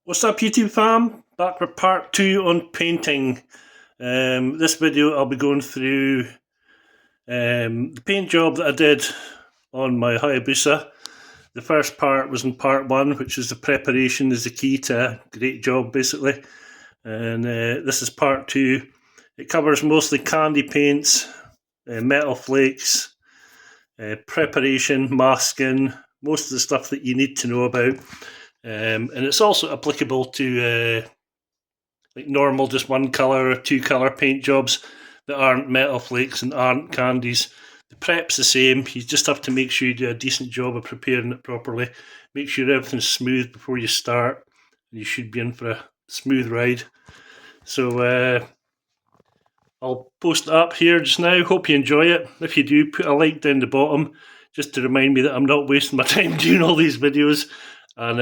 What's up YouTube fam? Back with part 2 on painting. This video I'll be going through the paint job that I did on my Hayabusa. The first part was in part 1, which is the preparation is the key to a great job basically. And this is part 2. It covers mostly candy paints, metal flakes, preparation, masking, most of the stuff that you need to know about. And it's also applicable to like normal just one colour or two colour paint jobs that aren't metal flakes and aren't candies. The prep's the same, you just have to make sure you do a decent job of preparing it properly. Make sure everything's smooth before you start, and you should be in for a smooth ride. So I'll post it up here just now, hope you enjoy it. If you do, put a like down the bottom, just to remind me that I'm not wasting my time doing all these videos, and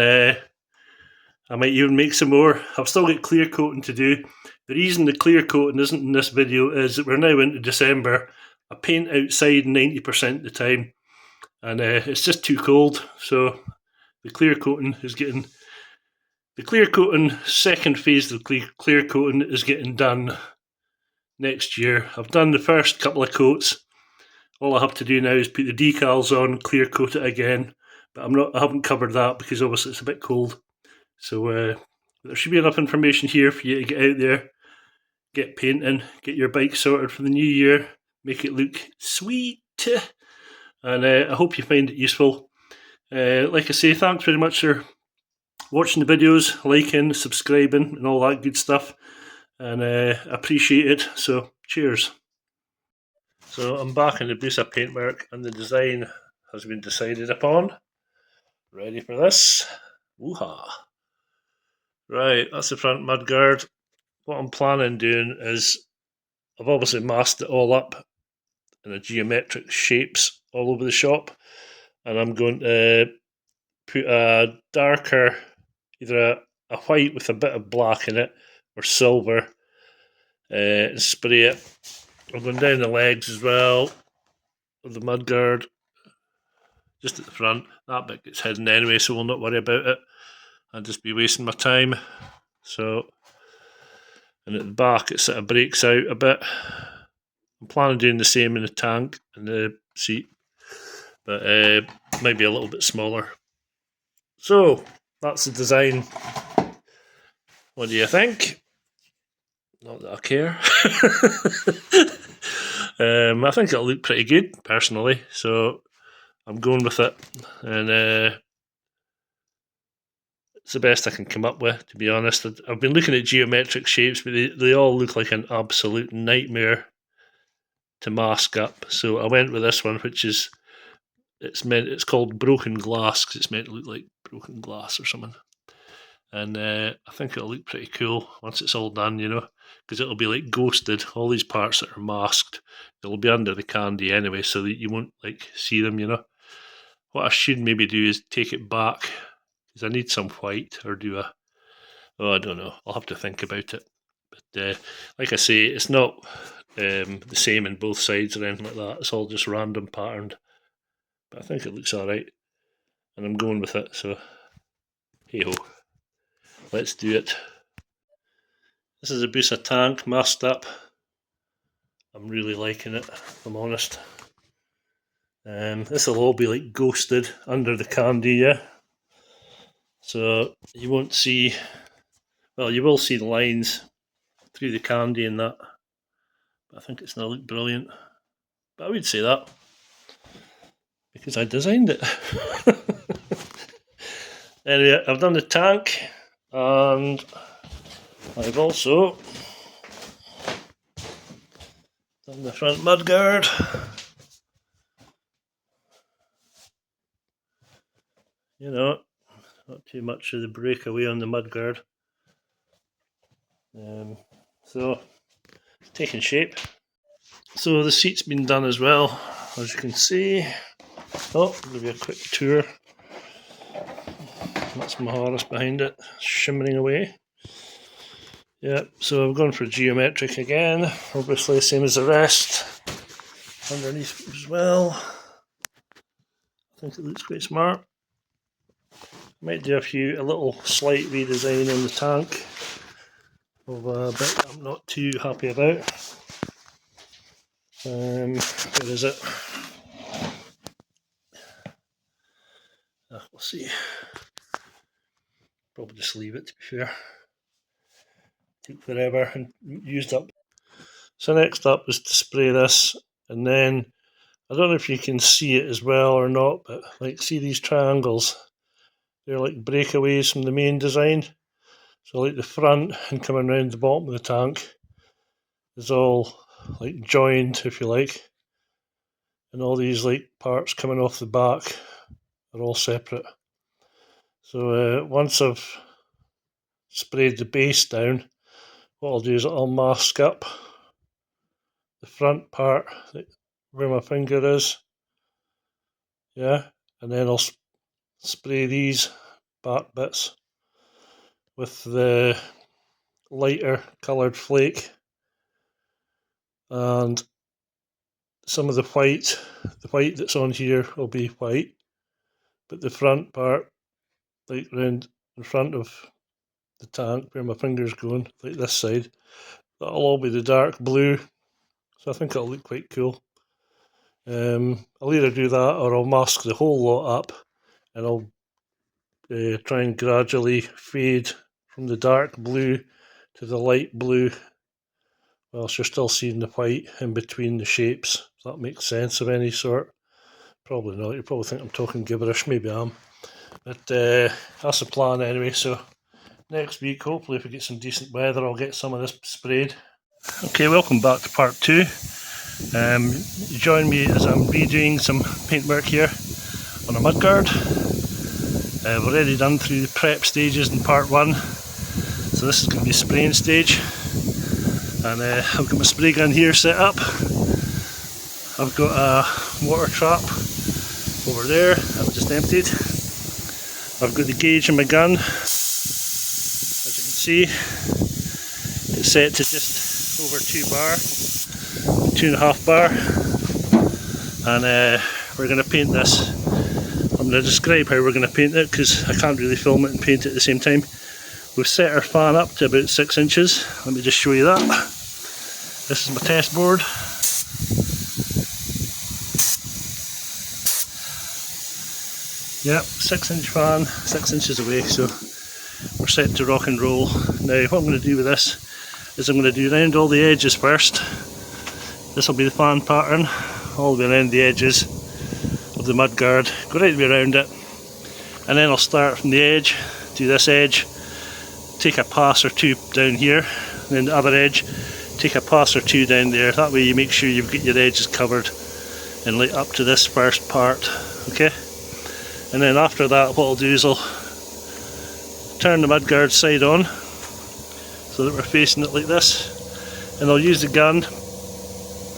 I might even make some more. I've still got clear coating to do. The reason the clear coating isn't in this video is that we're now into December. I paint outside 90% of the time, and it's just too cold. So the clear coating is getting... The clear coating, second phase of the clear coating is getting done next year. I've done the first couple of coats. All I have to do now is put the decals on, clear coat it again. But I haven't covered that because obviously it's a bit cold. So there should be enough information here for you to get out there, get painting, get your bike sorted for the new year, make it look sweet, and I hope you find it useful. Like I say, thanks very much for watching the videos, liking, subscribing and all that good stuff, and I appreciate it, so cheers. So I'm back in the busa paintwork and the design has been decided upon. Ready for this? Woo-ha! Right, that's the front mudguard. What I'm planning doing is, I've obviously masked it all up in a geometric shapes all over the shop, and I'm going to put a darker, either a white with a bit of black in it, or silver, and spray it. I'm going down the legs as well, of the mudguard, just at the front. That bit gets hidden anyway, so we'll not worry about it. I'll just be wasting my time. So, and at the back it sort of breaks out a bit. I'm planning on doing the same in the tank and the seat, but maybe a little bit smaller. So that's the design. What do you think? Not that I care. I think it'll look pretty good personally, so I'm going with it, and it's the best I can come up with, to be honest. I've been looking at geometric shapes, but they all look like an absolute nightmare to mask up. So I went with this one, which is it's called broken glass because it's meant to look like broken glass or something. And I think it'll look pretty cool once it's all done, you know, because it'll be like ghosted. All these parts that are masked, they'll be under the candy anyway, so that you won't like see them, you know. What I should maybe do is take it back, because I need some white, or do I don't know, I'll have to think about it. But like I say, it's not the same in both sides or anything like that. It's all just random patterned, but I think it looks alright, and I'm going with it, so hey ho, let's do it. This is a busa tank masked up. I'm really liking it, if I'm honest. This will all be like ghosted under the candy, yeah. So you won't see, well, you will see the lines through the candy and that, but I think it's going to look brilliant. But I would say that because I designed it. Anyway, I've done the tank, and I've also done the front mudguard. You know, not too much of the breakaway on the mudguard. So it's taking shape. So the seat's been done as well, as you can see. Oh, I'll give you a quick tour. That's my horse behind it, shimmering away. Yeah, so I've gone for geometric again, obviously same as the rest. Underneath as well. I think it looks quite smart. Might do a little slight redesign on the tank of a bit that I'm not too happy about. Where is it? We'll see. Probably just leave it, to be fair. Took forever and used up. So next up is to spray this, and then I don't know if you can see it as well or not, but like, see these triangles? They're like breakaways from the main design. So like the front and coming around the bottom of the tank is all like joined, if you like, and all these like parts coming off the back are all separate. So once I've sprayed the base down, what I'll do is I'll mask up the front part where my finger is, yeah, and then I'll spray these back bits with the lighter coloured flake, and some of the white that's on here will be white, but the front part, like round in front of the tank where my finger's going, like this side, that'll all be the dark blue. So I think it'll look quite cool. I'll either do that or I'll mask the whole lot up, and I'll try and gradually fade from the dark blue to the light blue whilst you're still seeing the white in between the shapes, if that makes sense of any sort. Probably not, you probably think I'm talking gibberish, maybe I am. But that's the plan anyway, so next week, hopefully if we get some decent weather, I'll get some of this sprayed. Okay, welcome back to part 2. Join me as I'm redoing some paintwork here on a mudguard. We've already done through the prep stages in part 1, so this is going to be spraying stage. And I've got my spray gun here set up. I've got a water trap over there I've just emptied. I've got the gauge in my gun. As you can see, it's set to just over 2.5 bar, and we're going to paint this. I'm going to describe how we're going to paint it because I can't really film it and paint it at the same time. We've set our fan up to about 6 inches. Let me just show you that. This is my test board. Yep, 6-inch fan, 6 inches away, so we're set to rock and roll. Now what I'm going to do with this is I'm going to do around all the edges first. This will be the fan pattern, all the way around the edges of the mudguard, go right the way around it, and then I'll start from the edge, do this edge, take a pass or two down here, and then the other edge, take a pass or two down there. That way you make sure you've got your edges covered and like up to this first part, okay? And then after that, what I'll do is I'll turn the mudguard side on so that we're facing it like this, and I'll use the gun,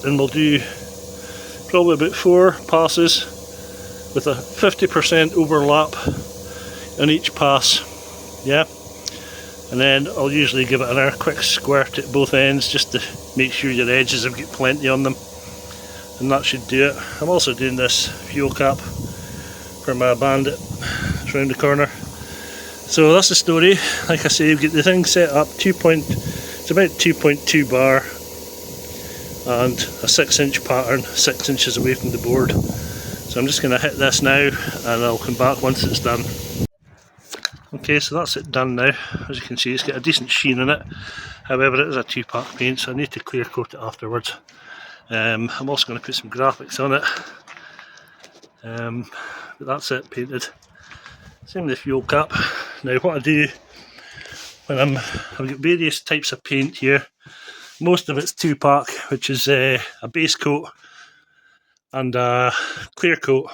and we'll do probably about 4 passes with a 50% overlap on each pass, yeah? And then I'll usually give it another quick squirt at both ends just to make sure your edges have got plenty on them, and that should do it. I'm also doing this fuel cap for my bandit, it's round the corner. So that's the story. Like I say, we've got the thing set up, it's about 2.2 bar and a 6-inch pattern, 6 inches away from the board. So I'm just going to hit this now and I'll come back once it's done. Okay, so that's it done now. As you can see, it's got a decent sheen in it. However, it is a 2-pack paint, so I need to clear coat it afterwards. I'm also going to put some graphics on it. But that's it, painted. Same with the fuel cap. Now what I do when I've got various types of paint here. Most of it's 2-pack, which is a base coat and a clear coat.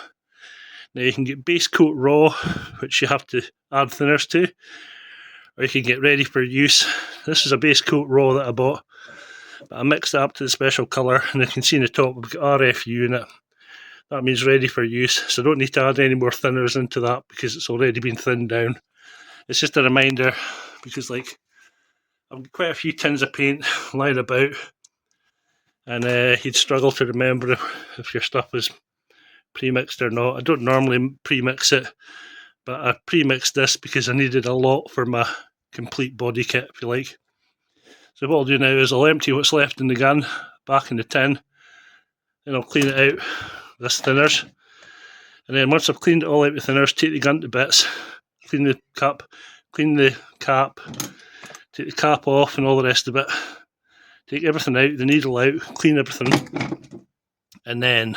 Now you can get base coat raw, which you have to add thinners to, or you can get ready for use. This is a base coat raw that I bought, but I mixed it up to the special colour, and you can see in the top we've got RFU in it. That means ready for use, so I don't need to add any more thinners into that because it's already been thinned down. It's just a reminder, because like I've got quite a few tins of paint lying about, and you'd struggle to remember if your stuff was pre-mixed or not. I don't normally pre-mix it, but I pre-mixed this because I needed a lot for my complete body kit, if you like. So what I'll do now is I'll empty what's left in the gun back in the tin, and I'll clean it out with this thinners. And then once I've cleaned it all out with thinners, take the gun to bits, clean the cap, take the cap off and all the rest of it. Take everything out, the needle out, clean everything. And then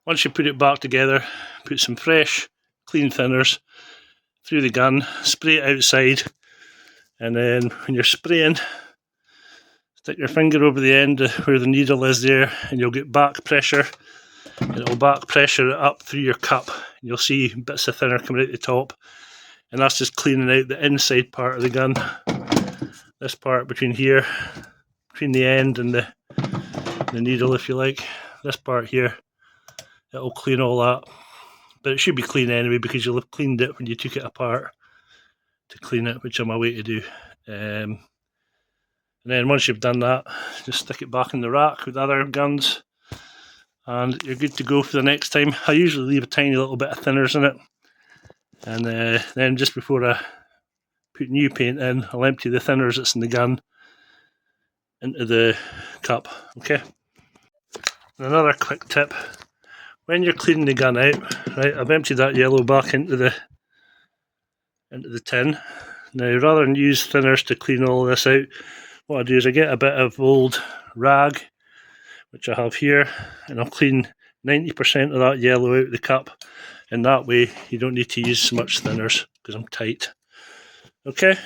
once you put it back together, put some fresh, clean thinners through the gun, spray it outside, and then when you're spraying, stick your finger over the end where the needle is there, and you'll get back pressure, and it'll back pressure it up through your cup. You'll see bits of thinner coming out the top, and that's just cleaning out the inside part of the gun. This part between here, between the end and the needle, if you like. This part here, it'll clean all that. But it should be clean anyway because you'll have cleaned it when you took it apart to clean it, which I'm away to do. And then once you've done that, just stick it back in the rack with other guns and you're good to go for the next time. I usually leave a tiny little bit of thinners in it, and then just before I put new paint in, I'll empty the thinners that's in the gun into the cup. Okay. And another quick tip: when you're cleaning the gun out, right, I've emptied that yellow back into the tin. Now, rather than use thinners to clean all this out, what I do is I get a bit of old rag, which I have here, and I'll clean 90% of that yellow out of the cup, and that way you don't need to use so much thinners because I'm tight. Okay.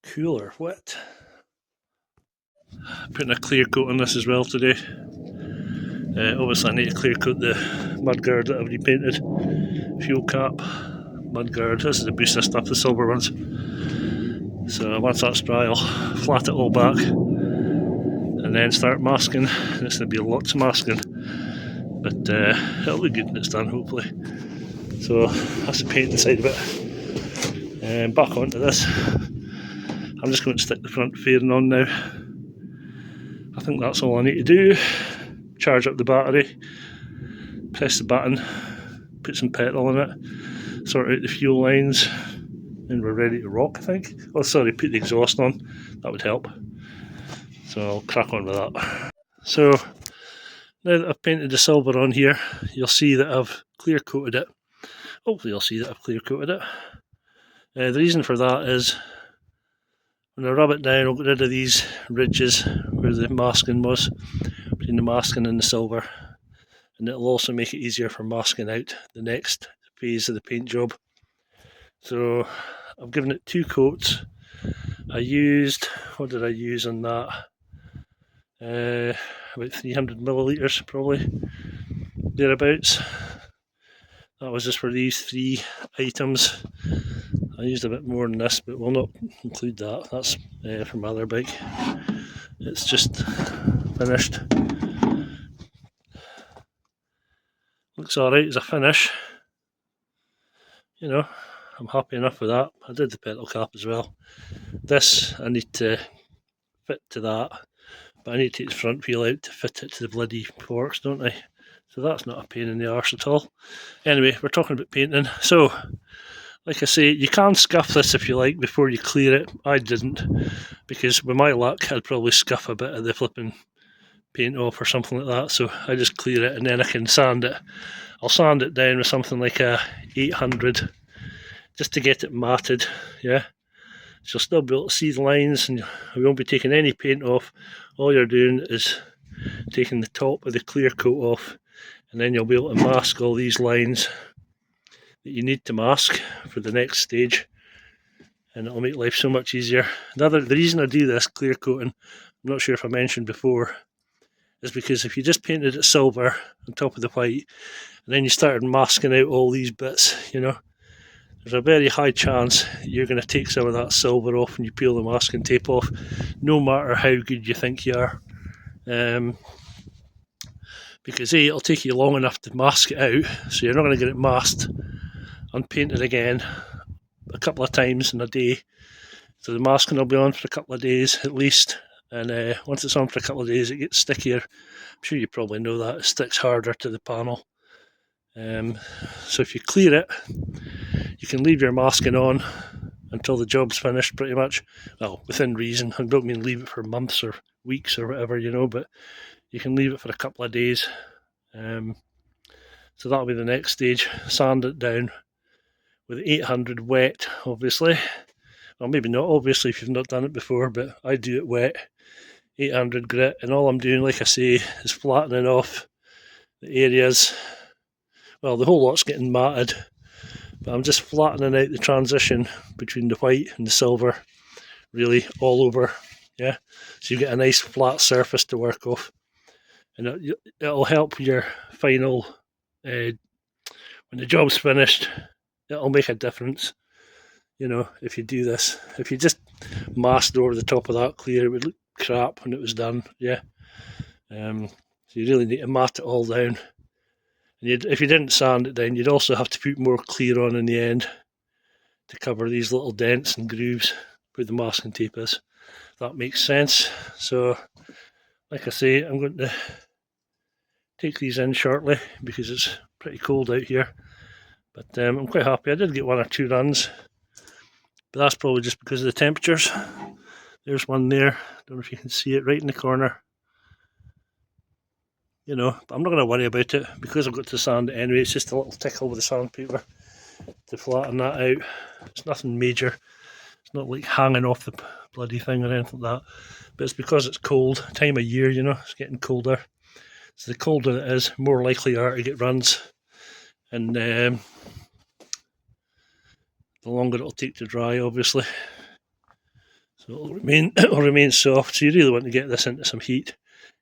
Cooler, wet. Putting a clear coat on this as well today. Obviously I need to clear coat the mudguard that I've repainted. Fuel cap, mudguard. This is the busa stuff, the silver ones. So once that's dry, I'll flat it all back and then start masking. It's going to be lots of masking, but it'll look good when it's done, hopefully. So that's the painting side of it. And back onto this. I'm just going to stick the front fairing on now. I think that's all I need to do. Charge up the battery, press the button, put some petrol in it, sort out the fuel lines, and we're ready to rock, I think. Oh, sorry, put the exhaust on, that would help. So I'll crack on with that. So now that I've painted the silver on here, you'll see that I've clear coated it. Hopefully you'll see that I've clear coated it. The reason for that is when I rub it down, I'll get rid of these ridges where the masking was, between the masking and the silver, and it'll also make it easier for masking out the next phase of the paint job. So I've given it 2 coats. I used, what did I use on that? About 300 millilitres probably, thereabouts. That was just for these 3 items. I used a bit more than this, but we'll not include that. That's from my other bike. It's just finished. Looks alright as a finish. You know, I'm happy enough with that. I did the petal cap as well. This I need to fit to that, but I need to take the front wheel out to fit it to the bloody forks, don't I? So that's not a pain in the arse at all. Anyway, we're talking about painting. So, like I say, you can scuff this if you like before you clear it. I didn't, because with my luck I'd probably scuff a bit of the flipping paint off or something like that. So I just clear it and then I can sand it. I'll sand it down with something like a 800 just to get it matted, yeah. So you'll still be able to see the lines and you won't be taking any paint off. All you're doing is taking the top of the clear coat off, and then you'll be able to mask all these lines that you need to mask for the next stage, and it'll make life so much easier. The reason I do this clear coating, I'm not sure if I mentioned before, is because if you just painted it silver on top of the white and then you started masking out all these bits, you know, there's a very high chance you're going to take some of that silver off when you peel the masking tape off, no matter how good you think you are. Because A, it'll take you long enough to mask it out, so you're not going to get it masked and painted again a couple of times in a day. So the masking will be on for a couple of days at least, and once it's on for a couple of days it gets stickier. I'm sure you probably know that, it sticks harder to the panel. So if you clear it, you can leave your masking on until the job's finished pretty much. Well, within reason. I don't mean leave it for months or weeks or whatever, but you can leave it for a couple of days. So that'll be the next stage. Sand it down with 800 wet, obviously. Well, maybe not obviously if you've not done it before, but I do it wet. 800 grit, and all I'm doing, like I say, is flattening off the areas. Well, the whole lot's getting matted, but I'm just flattening out the transition between the white and the silver, really all over. Yeah, so you get a nice flat surface to work off, and it'll help your final. When the job's finished, it'll make a difference. If you do this, if you just masked over the top of that clear, it would look crap when it was done. Yeah. So you really need to mat it all down. And if you didn't sand it down, you'd also have to put more clear on in the end to cover these little dents and grooves where the masking tape is. That makes sense. So, like I say, I'm going to take these in shortly because it's pretty cold out here. But I'm quite happy. I did get 1 or 2 runs, but that's probably just because of the temperatures. There's one there. Don't know if you can see it right in the corner. But I'm not going to worry about it because I've got to sand it anyway. It's just a little tickle with the sandpaper to flatten that out. It's nothing major. It's not like hanging off the bloody thing or anything like that. But it's because it's cold. Time of year, it's getting colder. So the colder it is, more likely you are to get runs. And the longer it'll take to dry, obviously. So it'll remain soft. So you really want to get this into some heat.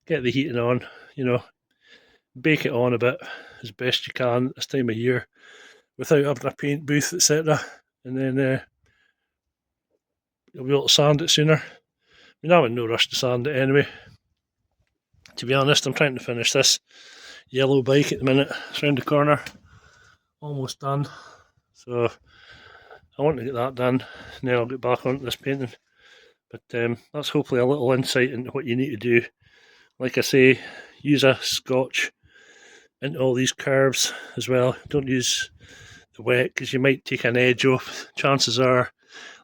Get the heating on, bake it on a bit as best you can this time of year without having a paint booth, etc. And then you'll be able to sand it sooner. I'm in no rush to sand it anyway. To be honest, I'm trying to finish this yellow bike at the minute. It's round the corner. Almost done. So I want to get that done, and then I'll get back onto this painting. But that's hopefully a little insight into what you need to do. Like I say, use a scotch into all these curves as well. Don't use the wet because you might take an edge off. Chances are,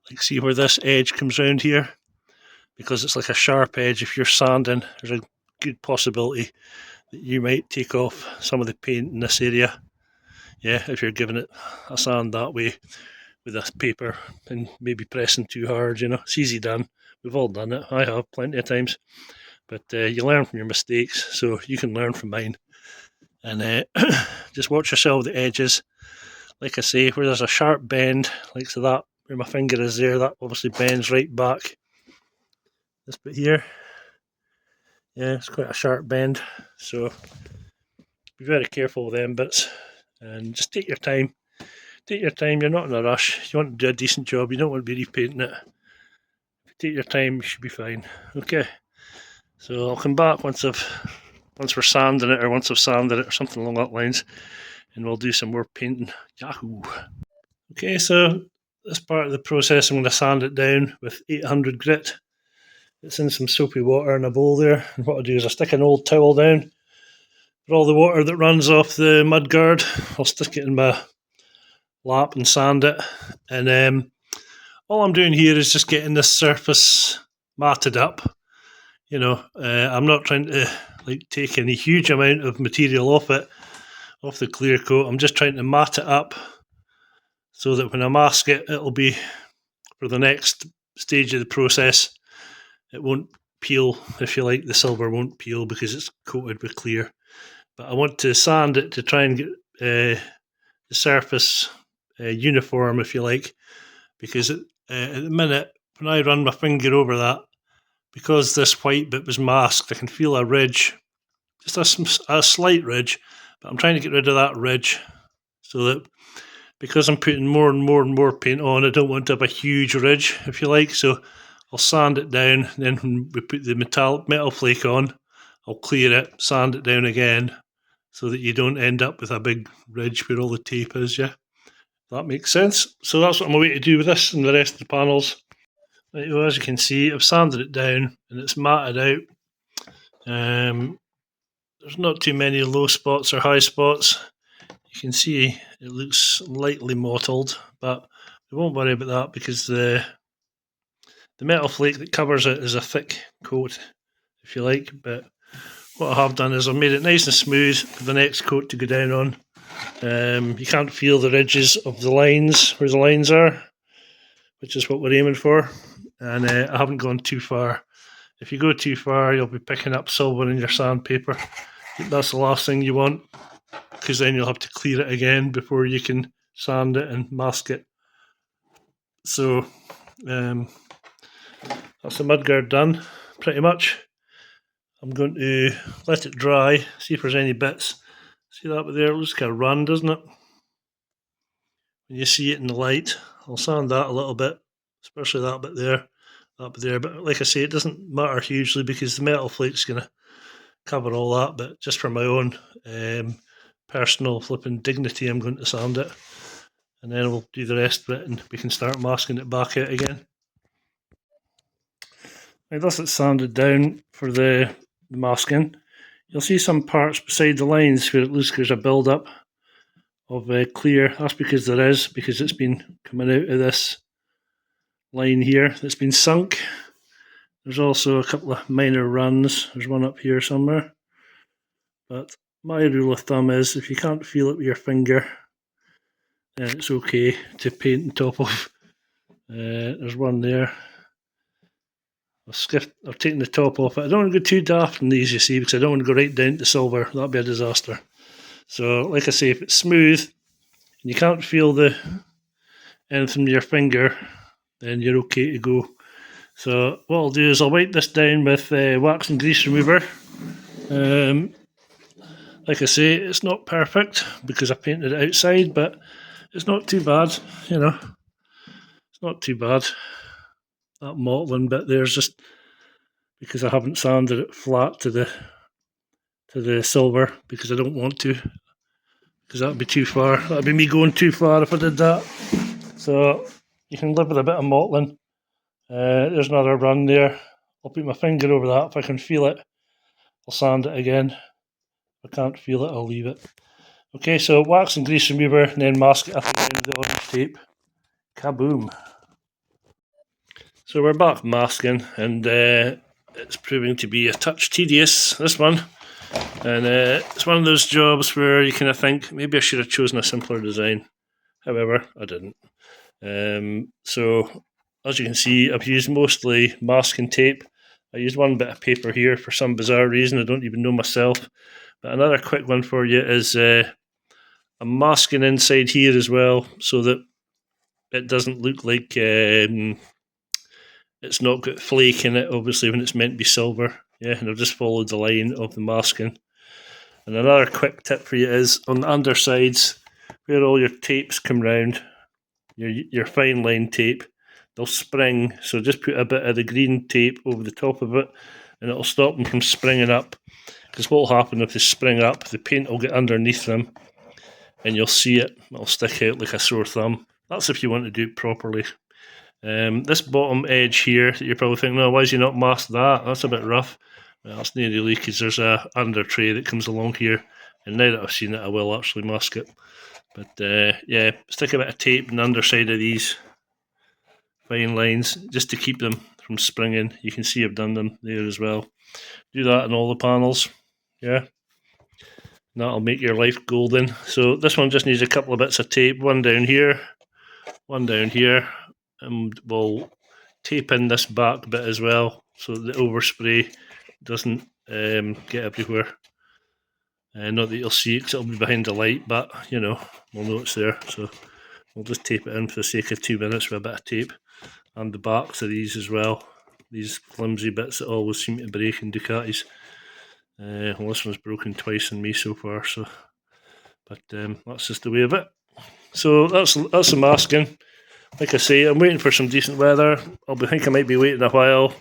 like see where this edge comes round here, because it's like a sharp edge. If you're sanding, there's a good possibility that you might take off some of the paint in this area. Yeah, if you're giving it a sand that way with a paper and maybe pressing too hard, it's easy done. We've all done it. I have plenty of times. But you learn from your mistakes, so you can learn from mine. And just watch yourself with the edges. Like I say, where there's a sharp bend, like so that, where my finger is there, that obviously bends right back. This bit here, yeah, it's quite a sharp bend. So be very careful with them bits. And just take your time. Take your time, you're not in a rush. You want to do a decent job, you don't want to be repainting it. If you take your time, you should be fine. Okay. So I'll come back once we're sanding it, or once I've sanded it, or something along that lines, and we'll do some more painting. Yahoo! Okay, so this part of the process, I'm going to sand it down with 800 grit. It's in some soapy water in a bowl there, and what I do is I stick an old towel down for all the water that runs off the mudguard. I'll stick it in my lap and sand it, and all I'm doing here is just getting this surface matted up. I'm not trying to take any huge amount of material off the clear coat. I'm just trying to mat it up so that when I mask it, it'll be for the next stage of the process. It won't peel, if you like. The silver won't peel because it's coated with clear. But I want to sand it to try and get the surface uniform, if you like, because at the minute, when I run my finger over that, because this white bit was masked, I can feel a ridge, just a slight ridge, but I'm trying to get rid of that ridge so that, because I'm putting more and more and more paint on, I don't want to have a huge ridge, if you like. So I'll sand it down, then when we put the metal flake on, I'll clear it, sand it down again, so that you don't end up with a big ridge where all the tape is, yeah. That makes sense. So that's what I'm going to do with this and the rest of the panels. Right, well, as you can see, I've sanded it down and it's matted out. There's not too many low spots or high spots. You can see it looks lightly mottled, but we won't worry about that because the metal flake that covers it is a thick coat, if you like. But what I have done is I've made it nice and smooth for the next coat to go down on. You can't feel the ridges of the lines where the lines are, which is what we're aiming for. And I haven't gone too far. If you go too far, you'll be picking up silver in your sandpaper. That's the last thing you want, because then you'll have to clear it again before you can sand it and mask it. So that's the mudguard done, pretty much. I'm going to let it dry, see if there's any bits. See that bit there? It looks kind of run, doesn't it? When you see it in the light, I'll sand that a little bit, especially that bit there, that bit there. But like I say, it doesn't matter hugely because the metal flake's going to cover all that. But just for my own personal flipping dignity, I'm going to sand it. And then we'll do the rest of it and we can start masking it back out again. Now that's it sanded down for the masking. You'll see some parts beside the lines where it looks like there's a build up of clear. That's because there is, because it's been coming out of this line here that's been sunk. There's also a couple of minor runs. There's one up here somewhere. But my rule of thumb is if you can't feel it with your finger, then it's okay to paint on top of. There's one there. I've taken the top off it. I don't want to go too daft in these, you see, because I don't want to go right down to silver. That'd be a disaster. So, like I say, if it's smooth and you can't feel anything with your finger, then you're okay to go. So what I'll do is I'll wipe this down with wax and grease remover. Like I say, it's not perfect because I painted it outside, but it's not too bad, you know. It's not too bad. That mottling bit there's just because I haven't sanded it flat to the silver because I don't want to, because that would be too far. That would be me going too far if I did that. So you can live with a bit of mottling. There's another run there. I'll put my finger over that. If I can feel it, I'll sand it again. If I can't feel it, I'll leave it. Okay, so wax and grease remover and then mask it up again with the orange tape. Kaboom. So we're back masking and it's proving to be a touch tedious, this one. And it's one of those jobs where you kind of think, maybe I should have chosen a simpler design. However, I didn't. So, as you can see, I've used mostly masking tape. I used one bit of paper here for some bizarre reason, I don't even know myself. But another quick one for you is I'm masking inside here as well, so that it doesn't look like it's not got flake in it, obviously, when it's meant to be silver. Yeah, and I've just followed the line of the masking. And another quick tip for you is on the undersides, where all your tapes come round, your fine line tape, they'll spring. So just put a bit of the green tape over the top of it, and it'll stop them from springing up. Because what will happen if they spring up, the paint will get underneath them, and you'll see it. It'll stick out like a sore thumb. That's if you want to do it properly. This bottom edge here that you're probably thinking, oh, why is you not masked that? That's a bit rough. Well, that's not really because there's a under tray that comes along here, and now that I've seen it, I will actually mask it. But yeah, stick a bit of tape on the underside of these fine lines just to keep them from springing. You can see I've done them there as well. Do that on all the panels, yeah. That'll make your life golden. So this one just needs a couple of bits of tape, one down here, and we'll tape in this back bit as well so the overspray doesn't get everywhere. Not that you'll see it because it'll be behind the light, but you know, we'll know it's there. So we'll just tape it in for the sake of 2 minutes with a bit of tape. And the backs of these as well. These flimsy bits that always seem to break in Ducatis. Well, this one's broken twice in me so far, so but that's just the way of it. So that's the masking. Like I say, I'm waiting for some decent weather. think I might be waiting a while,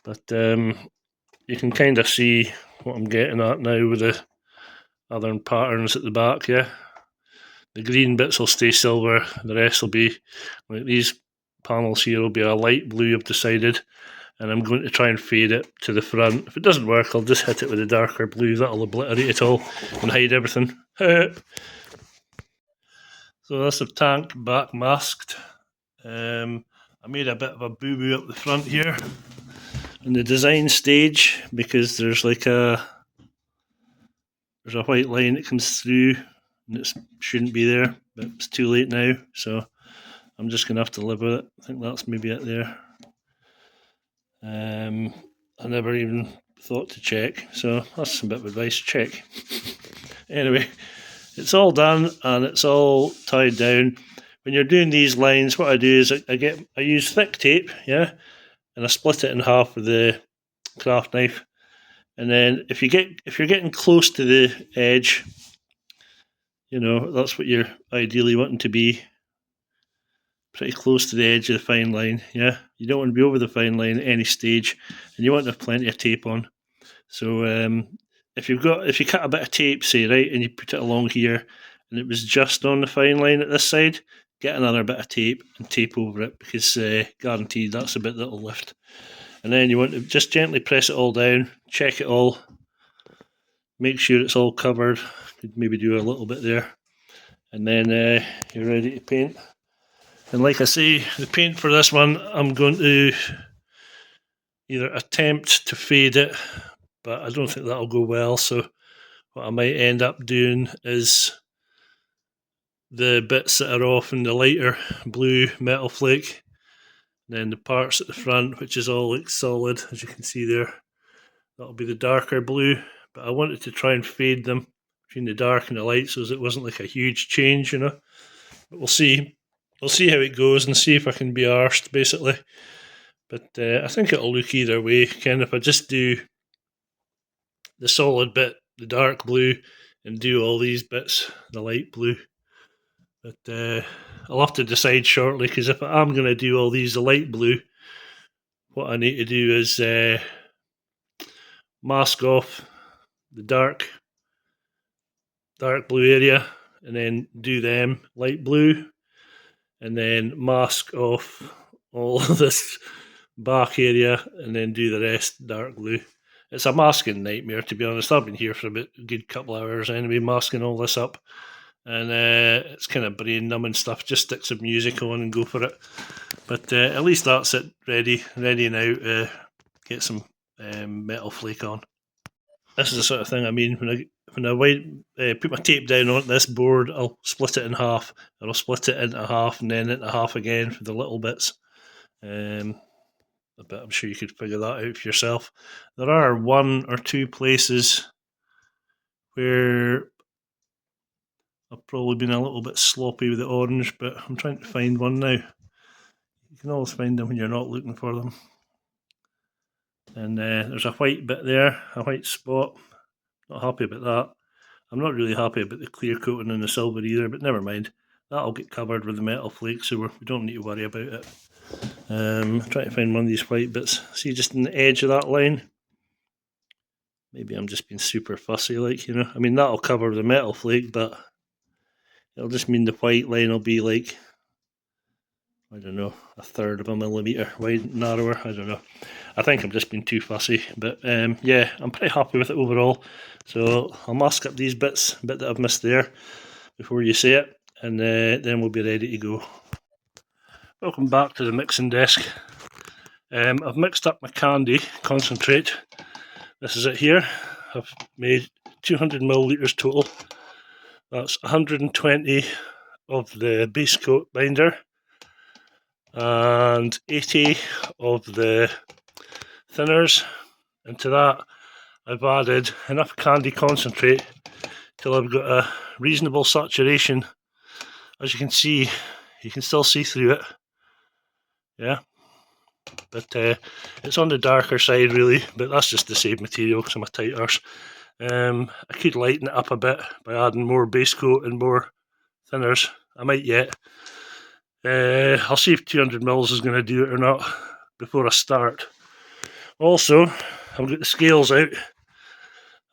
but you can kind of see what I'm getting at now with the other patterns at the back, yeah. The green bits will stay silver, the rest will be, like these panels here will be a light blue, I've decided, and I'm going to try and fade it to the front. If it doesn't work, I'll just hit it with a darker blue, that'll obliterate it all and hide everything. So that's the tank back masked. I made a bit of a boo-boo up the front here in the design stage because there's like a white line that comes through and it shouldn't be there, but it's too late now, so I'm just gonna have to live with it. I think that's maybe it there. I never even thought to check, so that's a bit of advice, check. Anyway, it's all done and it's all tied down. When you're doing these lines, what I do is I use thick tape, yeah, and I split it in half with the craft knife. And then if you're getting close to the edge, you know, that's what you're ideally wanting to be. Pretty close to the edge of the fine line, yeah. You don't want to be over the fine line at any stage, and you want to have plenty of tape on. So if you cut a bit of tape, say, right, and you put it along here, and it was just on the fine line at this side, get another bit of tape and tape over it, because guaranteed that's the bit that'll lift. And then you want to just gently press it all down, check it all, make sure it's all covered. Could maybe do a little bit there, and then you're ready to paint. And like I say, the paint for this one, I'm going to either attempt to fade it, but I don't think that'll go well. So what I might end up doing is the bits that are off in the lighter blue metal flake, then the parts at the front, which is all like solid, as you can see there, that'll be the darker blue. But I wanted to try and fade them between the dark and the light so it wasn't like a huge change, you know. But we'll see. We'll see how it goes and see if I can be arsed, basically. But I think it'll look either way. Kind of, if I just do the solid bit, the dark blue, and do all these bits, the light blue. But I'll have to decide shortly, because if I'm going to do all these the light blue, what I need to do is mask off the dark blue area, and then do them light blue, and then mask off all this back area, and then do the rest dark blue. It's a masking nightmare, to be honest. I've been here for about a good couple of hours anyway, masking all this up, and it's kind of brain numbing stuff. Just stick some music on and go for it. But at least that's it, ready now to get some metal flake on. This is the sort of thing I mean when I put my tape down on this board. I'll split it in half, and I'll split it into half and then into half again for the little bits. But I'm sure you could figure that out for yourself. There are one or two places where I've probably been a little bit sloppy with the orange, but I'm trying to find one now. You can always find them when you're not looking for them. And there's a white bit there, a white spot. Not happy about that. I'm not really happy about the clear coating and the silver either, but never mind. That'll get covered with the metal flake, so we don't need to worry about it. I'm trying to find one of these white bits. See, just in the edge of that line? Maybe I'm just being super fussy, like, you know. I mean, that'll cover the metal flake, but it'll just mean the white line will be like, I don't know, a third of a millimetre wide, narrower. I don't know. I think I'm just being too fussy, but yeah, I'm pretty happy with it overall. So I'll mask up these bits, bit that I've missed there, before you see it, and then we'll be ready to go. Welcome back to the mixing desk. I've mixed up my candy concentrate. This is it here. I've made 200 millilitres total. That's 120 of the base coat binder and 80 of the thinners. And to that I've added enough candy concentrate till I've got a reasonable saturation. As you can see, you can still see through it. Yeah, but it's on the darker side really, but that's just to save material because I'm a tight arse. I could lighten it up a bit by adding more base coat and more thinners. I might yet. I'll see if 200 mils is going to do it or not before I start. Also, I've got the scales out,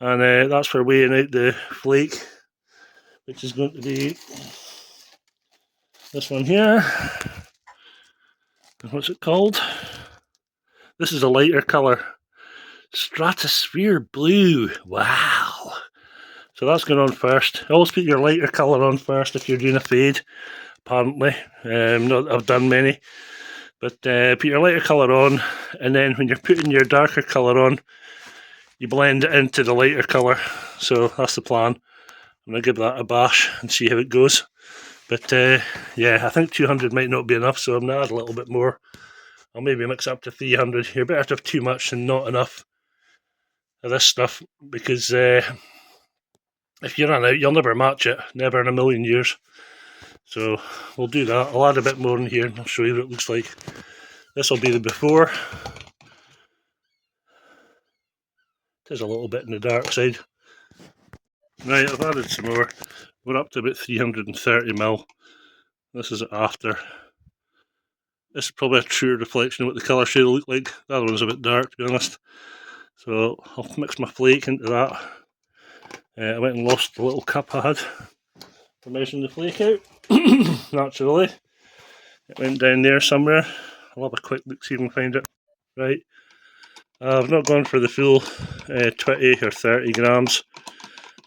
and that's for weighing out the flake, which is going to be This one here, what's it called? This is a lighter colour, Stratosphere Blue. Wow! So that's going on first. Always put your lighter colour on first if you're doing a fade, apparently. Not that I've done many. But put your lighter colour on, and then when you're putting your darker colour on, you blend it into the lighter colour. So that's the plan. I'm going to give that a bash and see how it goes. But yeah, I think 200 might not be enough, so I'm going to add a little bit more. I'll maybe mix up to 300. You're better to have too much than not enough of this stuff, because if you run out, you'll never match it. Never in a million years. So we'll do that. I'll add a bit more in here and I'll show you what it looks like. This will be the before. There's a little bit in the dark side. Right, I've added some more. We're up to about 330mm. This is after. This is probably a true reflection of what the colour shade will look like. The other one's a bit dark, to be honest. So I'll mix my flake into that. I went and lost the little cup I had for measuring the flake out. Naturally. It went down there somewhere. I'll have a quick look, see if I can find it. Right. I've not gone for the full 20 or 30 grams.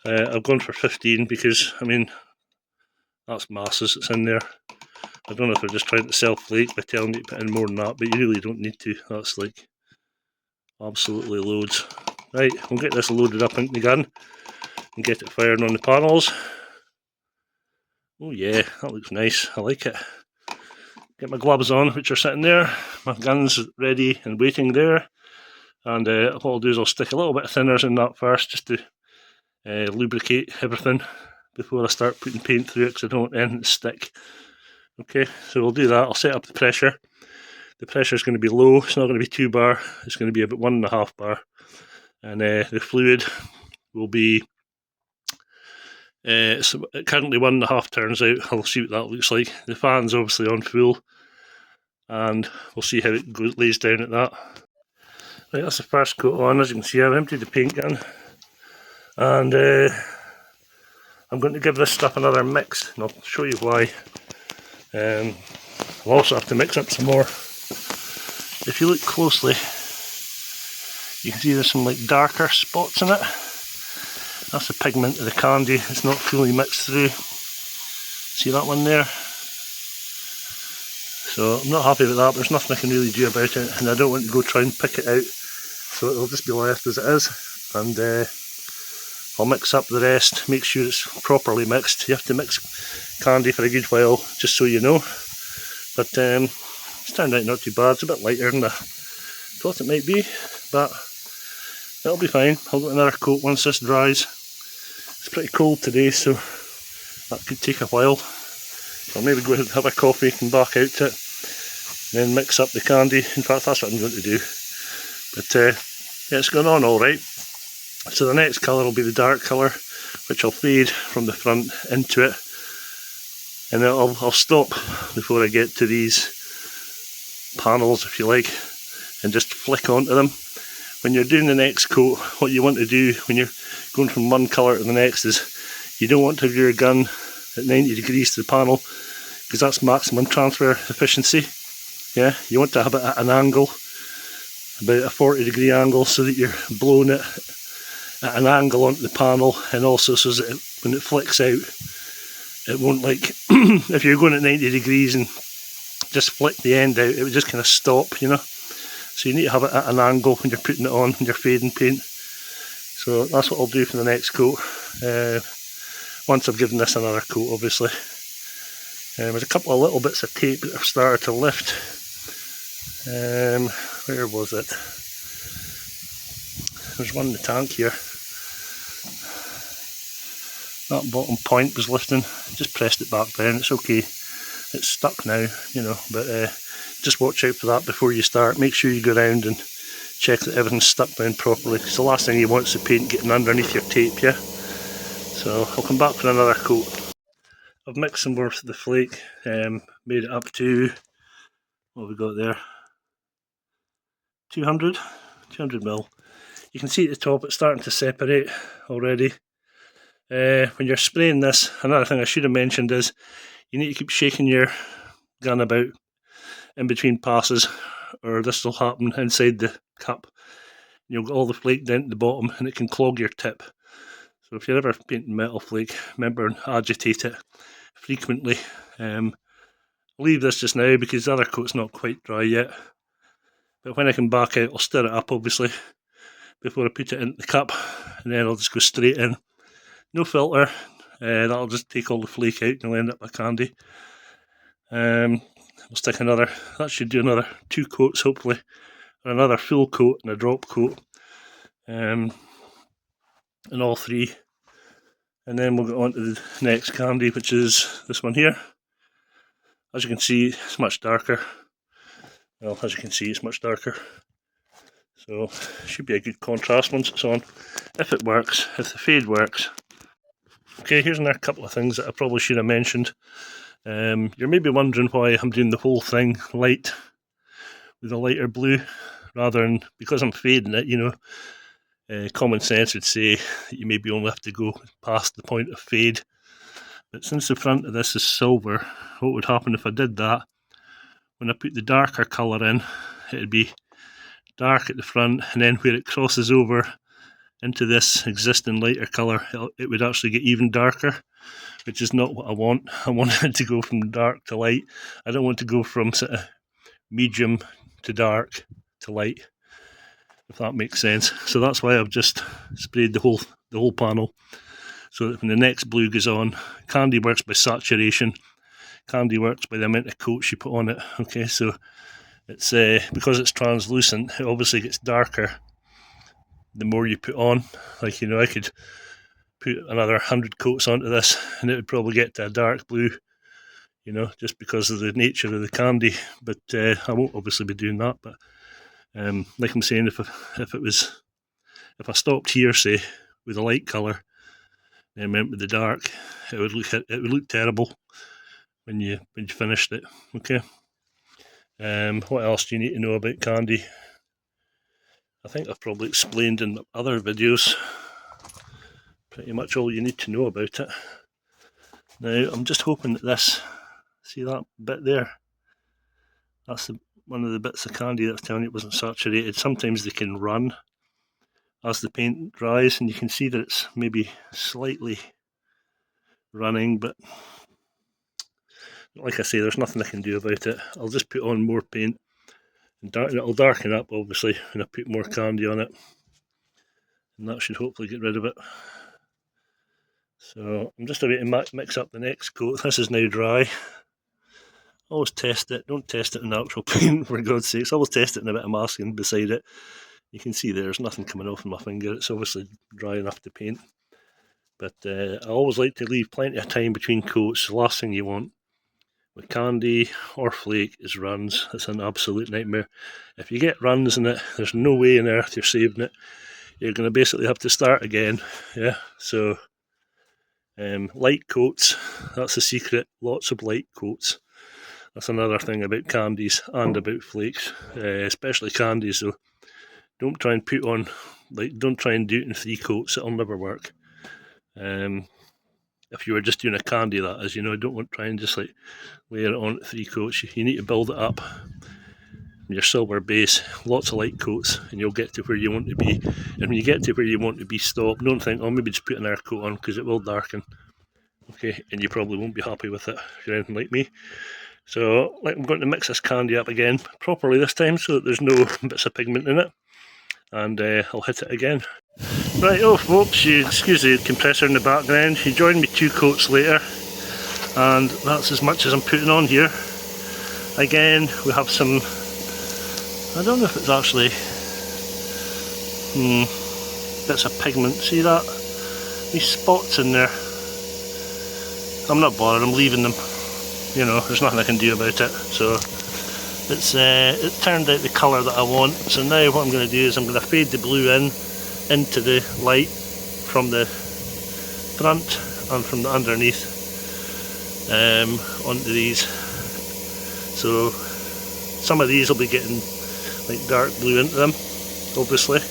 I've gone for 15 because, I mean, that's masses that's in there. I don't know if they're just trying to sell flake by telling you to put in more than that, but you really don't need to. That's like absolutely loads. Right, we'll get this loaded up into the gun and get it firing on the panels. Oh yeah, that looks nice. I like it. Get my gloves on, which are sitting there. My gun's ready and waiting there. And what I'll do is I'll stick a little bit of thinners in that first, just to lubricate everything before I start putting paint through it, because I don't want anything to stick. Okay, so we'll do that. I'll set up the pressure. The pressure is going to be low. It's not going to be 2 bar. It's going to be about 1.5 bar. And the fluid will be so currently 1.5 turns out. I'll see what that looks like. The fan's obviously on full, and we'll see how it lays down at that. Right, that's the first coat on. As you can see, I've emptied the paint gun, and I'm going to give this stuff another mix, and I'll show you why. I'll also have to mix up some more. If you look closely, you can see there's some like darker spots in it. That's the pigment of the candy. It's not fully mixed through. See that one there? So I'm not happy with that, but there's nothing I can really do about it, and I don't want to go try and pick it out. So it'll just be left as it is, and I'll mix up the rest, make sure it's properly mixed. You have to mix candy for a good while, just so you know. But it's turned out not too bad. It's a bit lighter than I thought it might be, but it'll be fine. I'll get another coat once this dries. It's pretty cold today, so that could take a while. I'll maybe go ahead and have a coffee and back out to it, and then mix up the candy. In fact, that's what I'm going to do. But yeah, it's going on alright. So the next colour will be the dark colour, which I'll fade from the front into it. And then I'll stop before I get to these panels, if you like, and just flick onto them. When you're doing the next coat, what you want to do when you're going from one colour to the next is you don't want to have your gun at 90 degrees to the panel, because that's maximum transfer efficiency. Yeah, you want to have it at an angle, about a 40-degree angle, so that you're blowing it at an angle onto the panel, and also so that when it flicks out, it won't, like, if you're going at 90 degrees and just flick the end out, it would just kind of stop, you know. So you need to have it at an angle when you're putting it on, when you're fading paint. So that's what I'll do for the next coat, once I've given this another coat, obviously. There's a couple of little bits of tape that have started to lift. Where was it? There's one in the tank here. That bottom point was lifting. Just pressed it back down. It's okay. It's stuck now, you know, but just watch out for that before you start. Make sure you go around and check that everything's stuck down properly, because the last thing you want is the paint getting underneath your tape, yeah? So I'll come back for another coat. I've mixed some more of the flake, made it up to, what have we got there? 200ml. You can see at the top it's starting to separate already. When you're spraying this, another thing I should have mentioned is You need to keep shaking your gun about in between passes, or this will happen inside the cup. You'll get all the flake down to the bottom and it can clog your tip. So if you're ever painting metal flake, remember and agitate it frequently. Leave this just now because the other coat's not quite dry yet. But when I come back out, I'll stir it up obviously before I put it into the cup, and then I'll just go straight in. No filter, that'll just take all the flake out and I'll end up with candy. We'll stick another, that should do another 2 coats hopefully, or another full coat and a drop coat, and all 3. And then we'll go on to the next candy, which is this one here. As you can see, it's much darker. Well, as you can see, it's much darker. So, should be a good contrast once it's on, if it works, if the fade works. Okay, here's another couple of things that I probably should have mentioned. You're maybe wondering why I'm doing the whole thing light with a lighter blue, rather than, because I'm fading it, you know. Common sense would say that you maybe only have to go past the point of fade. But since the front of this is silver, what would happen if I did that? When I put the darker colour in, it would be dark at the front, and then where it crosses over into this existing lighter colour, it would actually get even darker, which is not what I want. I want it to go from dark to light. I don't want to go from sort of medium to dark to light, if that makes sense. So that's why I've just sprayed the whole panel, so that when the next blue goes on, candy works by saturation. Candy works by the amount of coats you put on it. Okay, so it's because it's translucent, it obviously gets darker the more you put on. Like, you know, I could put another 100 coats onto this and it would probably get to a dark blue, you know, just because of the nature of the candy. But I won't obviously be doing that. But like I'm saying, if I stopped here, say, with a light colour, and went with the dark, it would look terrible when you finished it. Okay. What else do you need to know about candy? I think I've probably explained in other videos pretty much all you need to know about it. Now, I'm just hoping that this, see that bit there? That's one of the bits of candy that's telling you it wasn't saturated. Sometimes they can run as the paint dries, and you can see that it's maybe slightly running, but like I say, there's nothing I can do about it. I'll just put on more paint, and it'll darken up obviously when I put more candy on it, and that should hopefully get rid of it. So I'm just about to mix up the next coat. This is now dry. Always test it, don't test it in actual paint, for God's sakes. Always test it in a bit of masking beside it. You can see there's nothing coming off my finger. It's obviously dry enough to paint. But I always like to leave plenty of time between coats. The last thing you want with candy or flake is runs. It's an absolute nightmare. If you get runs in it, there's no way on earth you're saving it. You're going to basically have to start again. Yeah, so light coats, that's the secret. Lots of light coats. That's another thing about candies and about flakes, especially candies. So don't try and put on, don't try and do it in 3 coats. It'll never work. If you were just doing a candy, that is, you know, don't want to try and just like layer it on 3 coats. You need to build it up. Your silver base, lots of light coats, and you'll get to where you want to be. And when you get to where you want to be, stop. Don't think, oh, maybe just put another coat on, because it will darken. Okay, and you probably won't be happy with it if you're anything like me. So, I'm going to mix this candy up again properly this time, so that there's no bits of pigment in it. And I'll hit it again. Right, oh folks, you excuse the compressor in the background. You joined me 2 coats later, and that's as much as I'm putting on here. Again, we have some, I don't know if it's actually bits of pigment. See that? These spots in there. I'm not bothered, I'm leaving them. You know, there's nothing I can do about it. So it turned out the colour that I want. So now what I'm going to do is I'm going to fade the blue into the light from the front and from the underneath onto these. So some of these will be getting like dark blue into them, obviously,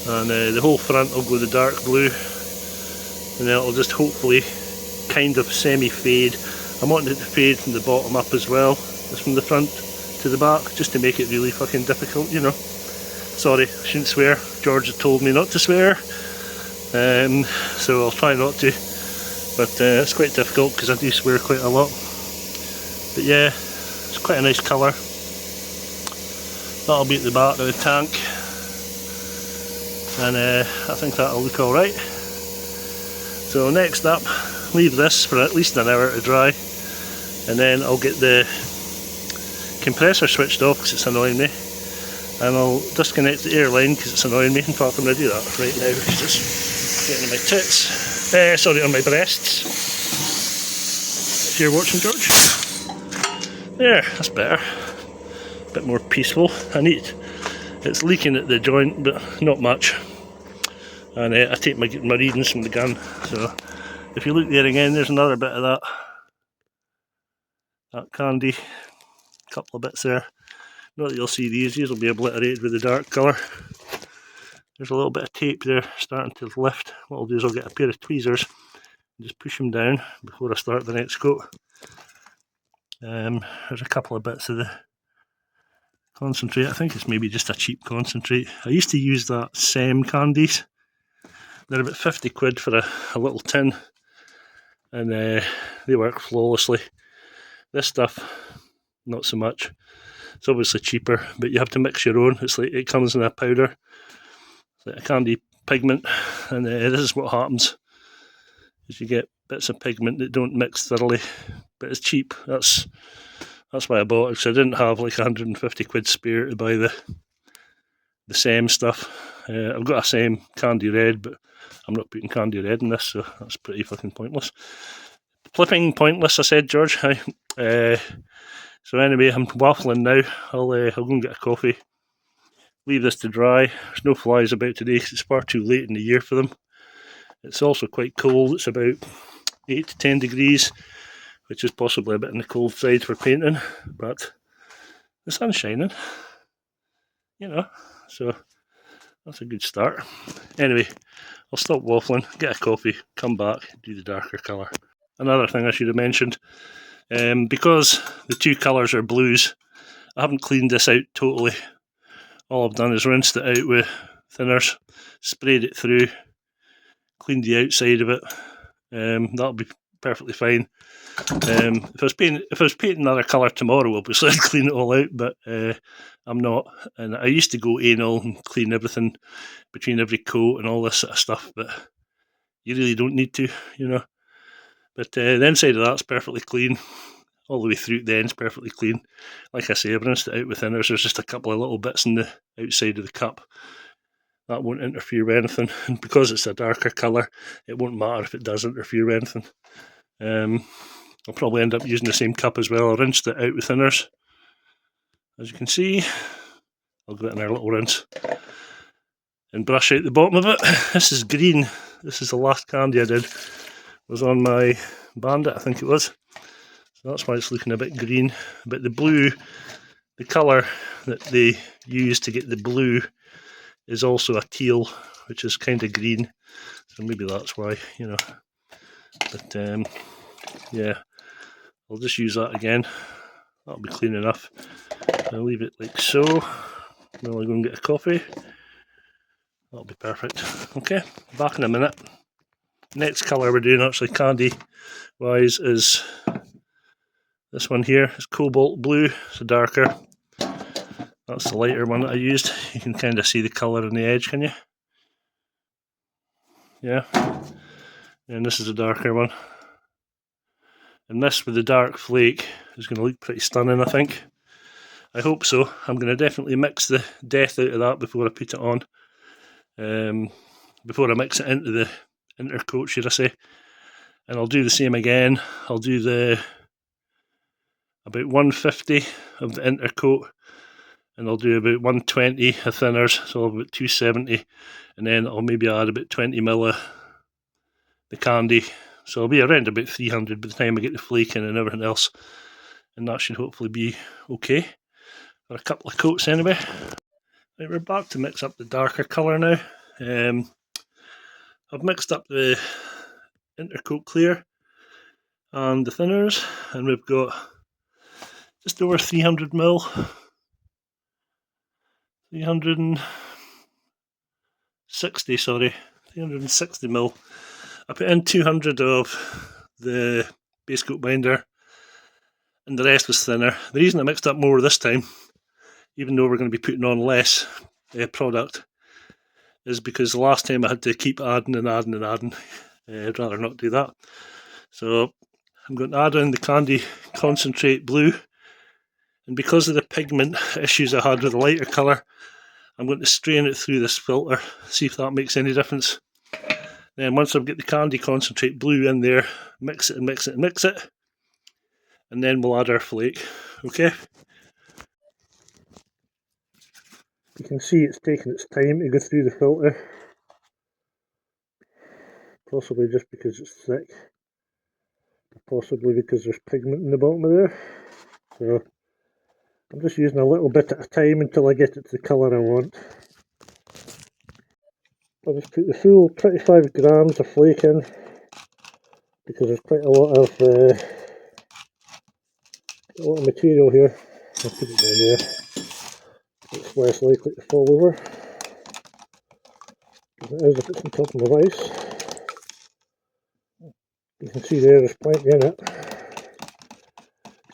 and the whole front will go the dark blue, and then it'll just hopefully kind of semi-fade I'm wanting it to fade from the bottom up as well, just from the front to the back, just to make it really fucking difficult, you know. Sorry, I shouldn't swear. George had told me not to swear, so I'll try not to. But it's quite difficult because I do swear quite a lot. But yeah, it's quite a nice colour. That'll be at the back of the tank, and I think that'll look alright. So next up, leave this for at least an hour to dry, and then I'll get the compressor switched off because it's annoying me, and I'll disconnect the air line because it's annoying me. In fact, I'm going to do that right now because it's getting on my tits. Sorry, on my breasts. If you're watching, George. There, that's better. A bit more peaceful. It's leaking at the joint, but not much. And I take my readings from the gun. So if you look there again, there's another bit of that candy. A couple of bits there. Not that you'll see these. These will be obliterated with the dark colour. There's a little bit of tape there starting to lift. What I'll do is I'll get a pair of tweezers and just push them down before I start the next coat. There's a couple of bits of the concentrate. I think it's maybe just a cheap concentrate. I used to use that SEM candies. They're about 50 quid for a little tin, and they work flawlessly. This stuff, not so much. It's obviously cheaper, but you have to mix your own. It's like it comes in a powder. It's like a candy pigment, and this is what happens: is you get bits of pigment that don't mix thoroughly, but it's cheap. That's why I bought it, because I didn't have like 150 quid spare to buy the SEM stuff. I've got a SEM candy red, but I'm not putting candy red in this, so that's pretty fucking pointless. Flipping pointless, I said, George. So anyway, I'm waffling now. I'll go and get a coffee. Leave this to dry. There's no flies about today because it's far too late in the year for them. It's also quite cold. It's about 8 to 10 degrees, which is possibly a bit on the cold side for painting, but the sun's shining, you know, so that's a good start. Anyway, I'll stop waffling, get a coffee, come back, do the darker colour. Another thing I should have mentioned, because the two colours are blues, I haven't cleaned this out totally. All I've done is rinsed it out with thinners, sprayed it through, cleaned the outside of it. That'll be perfectly fine. If I was painting another colour tomorrow, obviously I'd clean it all out, but I'm not. And I used to go anal and clean everything between every coat and all this sort of stuff, but you really don't need to, you know. But the inside of that's perfectly clean. All the way through the end's perfectly clean. Like I say, I've rinsed it out with thinners. There's just a couple of little bits in the outside of the cup. That won't interfere with anything. And because it's a darker colour, it won't matter if it does interfere with anything. I'll probably end up using the same cup as well. I rinsed it out with thinners. As you can see, I'll go in our little rinse and brush out the bottom of it. This is green. This is the last candy I did. It was on my Bandit, I think it was. So that's why it's looking a bit green. But the blue, the colour that they use to get the blue is also a teal, which is kind of green. So maybe that's why, you know. But yeah, I'll just use that again. That'll be clean enough. I'll leave it like so. Then I'll go and get a coffee. That'll be perfect. Okay, back in a minute. Next colour we're doing, actually candy wise, is this one here. It's cobalt blue. It's a darker. That's the lighter one that I used. You can kind of see the colour on the edge, can you? Yeah. And this is a darker one. And this with the dark flake is going to look pretty stunning, I think. I hope so. I'm going to definitely mix the death out of that before I put it on. Before I mix it into the intercoat, should I say. And I'll do the same again. I'll do about 150 of the intercoat, and I'll do about 120 of thinners, so about 270, and then I'll maybe add about 20ml of the candy, so I'll be around about 300 by the time I get the flake in and everything else, and that should hopefully be okay for a couple of coats anyway. Right, we're back to mix up the darker colour now. I've mixed up the intercoat clear. and the thinners, and we've got just over 300 mil, 360, sorry, 360 mil. I put in 200 of the base coat binder, and the rest was thinner. The reason I mixed up more this time, even though we're going to be putting on less product, is because the last time I had to keep adding and adding and adding. I'd rather not do that. So I'm going to add in the Candy Concentrate Blue, and because of the pigment issues I had with the lighter colour, I'm going to strain it through this filter, see if that makes any difference. Then once I've got the Candy Concentrate Blue in there, mix it and mix it and mix it, and then we'll add our flake. Okay? You can see it's taking its time to go through the filter, possibly just because it's thick, possibly because there's pigment in the bottom of there. So I'm just using a little bit at a time until I get it to the colour I want. I'll just put the full 25 grams of flake in, because there's quite a lot of material here. I'll put it down there. It's less likely to fall over than it is if it's on top of my ice. You can see there's plenty in it.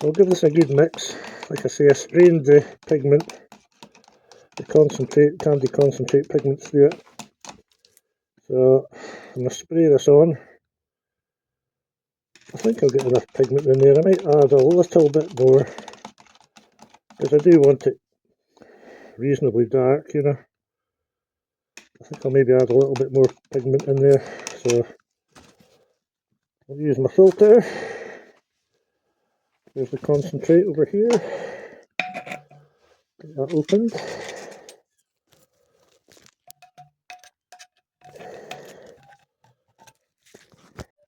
So I'll give this a good mix. Like I say, I strained the pigment, the concentrate, candy concentrate pigment through it. So I'm going to spray this on. I think I'll get enough pigment in there. I might add a little bit more, because I do want it reasonably dark, you know. I think I'll maybe add a little bit more pigment in there. So I'll use my filter. There's the concentrate over here. Get that opened.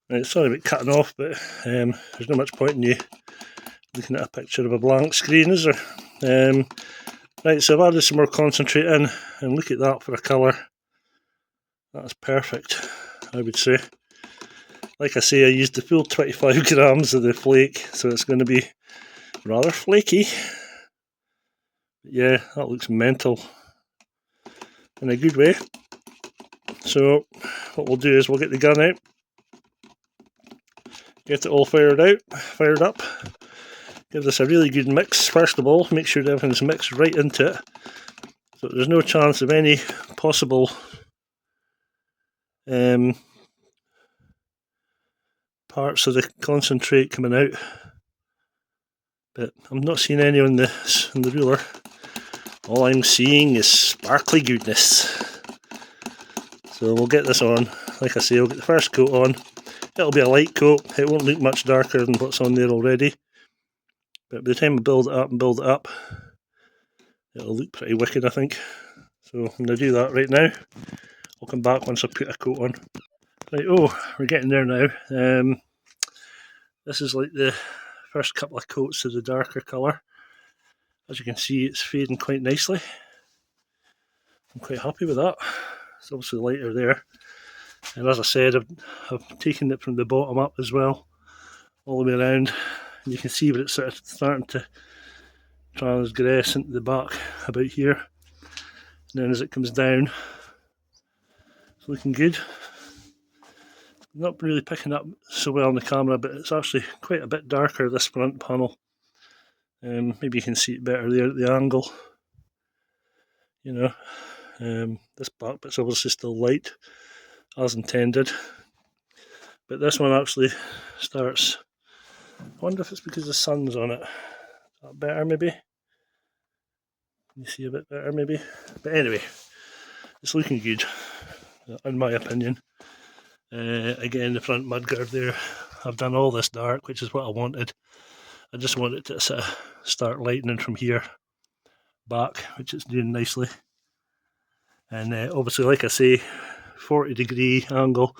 Right, sorry about cutting off, but there's not much point in you looking at a picture of a blank screen, is there? Right, so I've added some more concentrate in, and look at that for a colour. That's perfect, I would say. Like I say, I used the full 25 grams of the flake, so it's going to be rather flaky. Yeah, that looks mental in a good way. So what we'll do is we'll get the gun out, get it all fired up, give this a really good mix. First of all, make sure everything's mixed right into it, so there's no chance of any possible parts of the concentrate coming out. But I'm not seeing any on the ruler. All I'm seeing is sparkly goodness. So we'll get this on. Like I say, I'll get the first coat on. It'll be a light coat. It won't look much darker than what's on there already. But by the time I build it up, it'll look pretty wicked, I think. So I'm going to do that right now. I'll come back once I put a coat on. Right, oh, we're getting there now. This is like the first couple of coats of the darker colour. As you can see, it's fading quite nicely. I'm quite happy with that. It's obviously lighter there. And as I said, I've taken it from the bottom up as well, all the way around. And you can see that it's sort of starting to transgress into the back about here. And then as it comes down, it's looking good. Not really picking up so well on the camera, but it's actually quite a bit darker, this front panel. Maybe you can see it better there at the angle. You know, this back bit's obviously still light, as intended. But this one actually starts, I wonder if it's because the sun's on it. Is that better maybe? Can you see a bit better maybe? But anyway, it's looking good, in my opinion. Again, the front mudguard there, I've done all this dark, which is what I wanted. I just wanted to sort of start lightening from here back, which it's doing nicely. And obviously, like I say, 40-degree angle,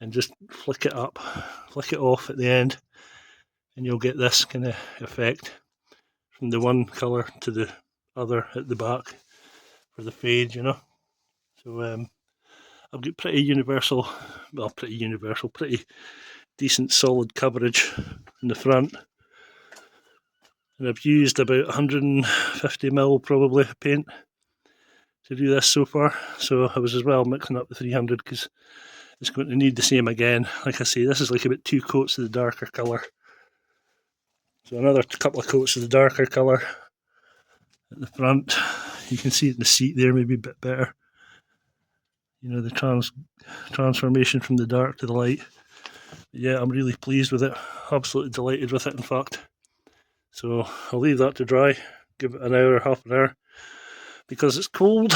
and just flick it up, flick it off at the end, and you'll get this kind of effect from the one colour to the other at the back for the fade, you know. So I've got pretty decent solid coverage in the front. And I've used about 150ml probably paint to do this so far, so I was as well mixing up the 300 because it's going to need the same again. Like I say, this is like about 2 coats of the darker colour. So another couple of coats of the darker colour at the front. You can see it in the seat there, maybe a bit better. You know, the transformation from the dark to the light. But yeah, I'm really pleased with it. Absolutely delighted with it, in fact. So I'll leave that to dry, give it an hour, half an hour, because it's cold.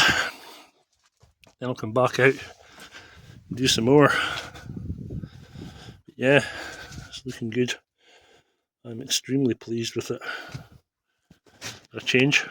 Then I'll come back out and do some more. But yeah, it's looking good. I'm extremely pleased with it. A change.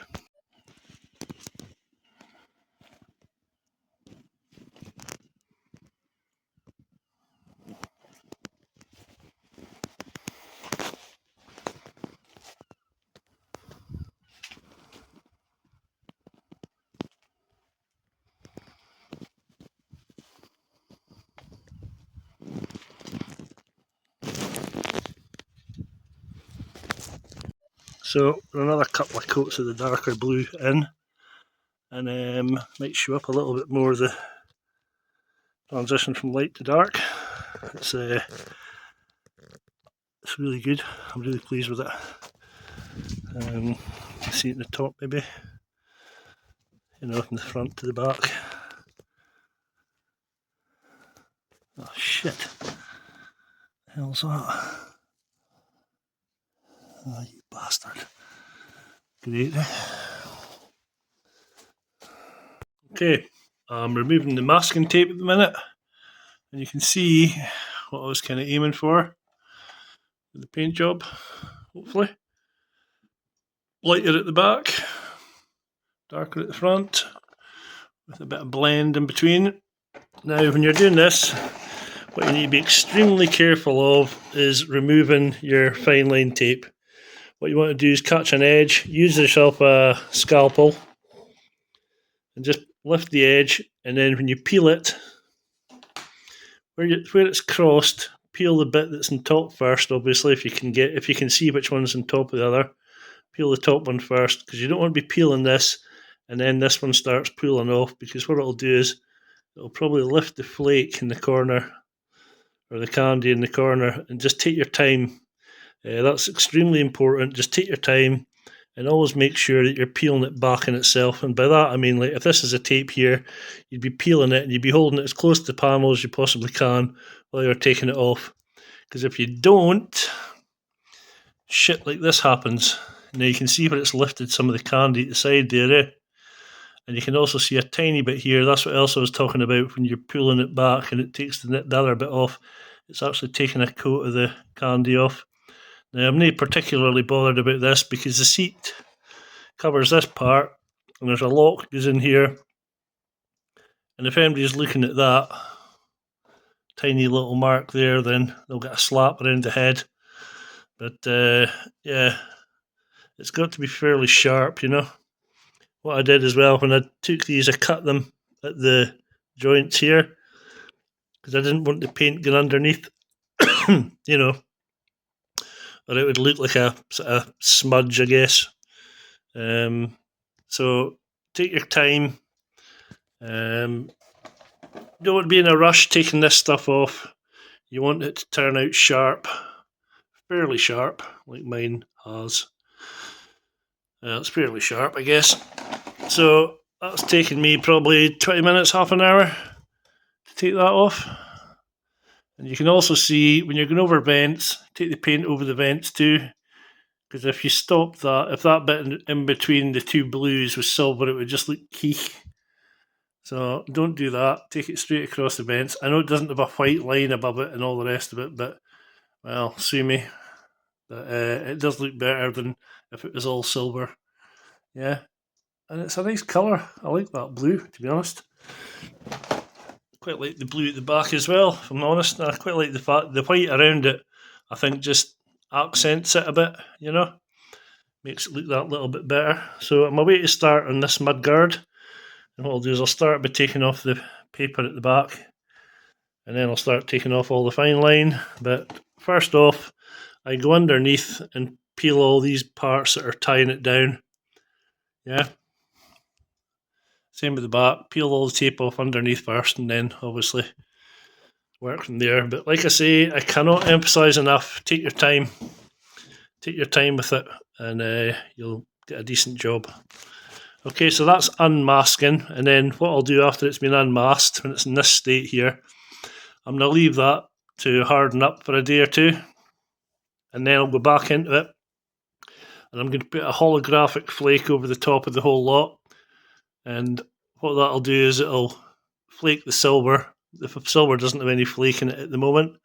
So another couple of coats of the darker blue in, and might show up a little bit more of the transition from light to dark. It's really good. I'm really pleased with it. You can see it in the top maybe, you know, from the front to the back. Oh shit! The hell's that? Oh, you bastard! Great. Okay, I'm removing the masking tape at the minute, and you can see what I was kind of aiming for with the paint job, hopefully. Lighter at the back, darker at the front, with a bit of blend in between. Now, when you're doing this, what you need to be extremely careful of is removing your fine line tape. What you want to do is catch an edge, use yourself a scalpel, and just lift the edge, and then when you peel it, where it's crossed, peel the bit that's on top first. Obviously, if you can see which one's on top of the other, peel the top one first, because you don't want to be peeling this and then this one starts pulling off, because what it'll do is it'll probably lift the flake in the corner or the candy in the corner. And just take your time. That's extremely important. Just take your time and always make sure that you're peeling it back in itself. And by that I mean, like, if this is a tape here, you'd be peeling it and you'd be holding it as close to the panel as you possibly can while you're taking it off. Because if you don't, shit like this happens. Now you can see where it's lifted some of the candy at the side there, and you can also see a tiny bit here. That's what else I was talking about when you're pulling it back and it takes the other bit off. It's actually taking a coat of the candy off. Now I'm not particularly bothered about this because the seat covers this part and there's a lock that goes in here, and if anybody's looking at that tiny little mark there, then they'll get a slap around the head. But yeah, it's got to be fairly sharp, you know. What I did as well, when I took these, I cut them at the joints here because I didn't want the paint going underneath, you know, or it would look like a sort of smudge, I guess. So take your time. Don't be in a rush taking this stuff off. You want it to turn out sharp, fairly sharp, like mine has. It's fairly sharp, I guess. So that's taken me probably 20 minutes, half an hour to take that off. And you can also see when you're going over vents, take the paint over the vents too, because if you stop that, if that bit in between the two blues was silver, it would just look keek. So don't do that. Take it straight across the vents. I know it doesn't have a white line above it and all the rest of it, but, well, sue me. But it does look better than if it was all silver. Yeah. And it's a nice colour. I like that blue, to be honest. Quite like the blue at the back as well, if I'm honest. I quite like the white around it. I think just accents it a bit, you know. Makes it look that little bit better. So I'm away to start on this mudguard. And what I'll do is I'll start by taking off the paper at the back. and then I'll start taking off all the fine line. But first off, I go underneath and peel all these parts that are tying it down. Yeah. Same with the back, peel all the tape off underneath first and then obviously work from there. But like I say, I cannot emphasise enough, take your time with it, and you'll get a decent job. Okay, so that's unmasking, and then what I'll do after it's been unmasked, when it's in this state here, I'm going to leave that to harden up for a day or two, and then I'll go back into it, and I'm going to put a holographic flake over the top of the whole lot, and what that'll do is it'll flake the silver. The silver doesn't have any flake in it at the moment,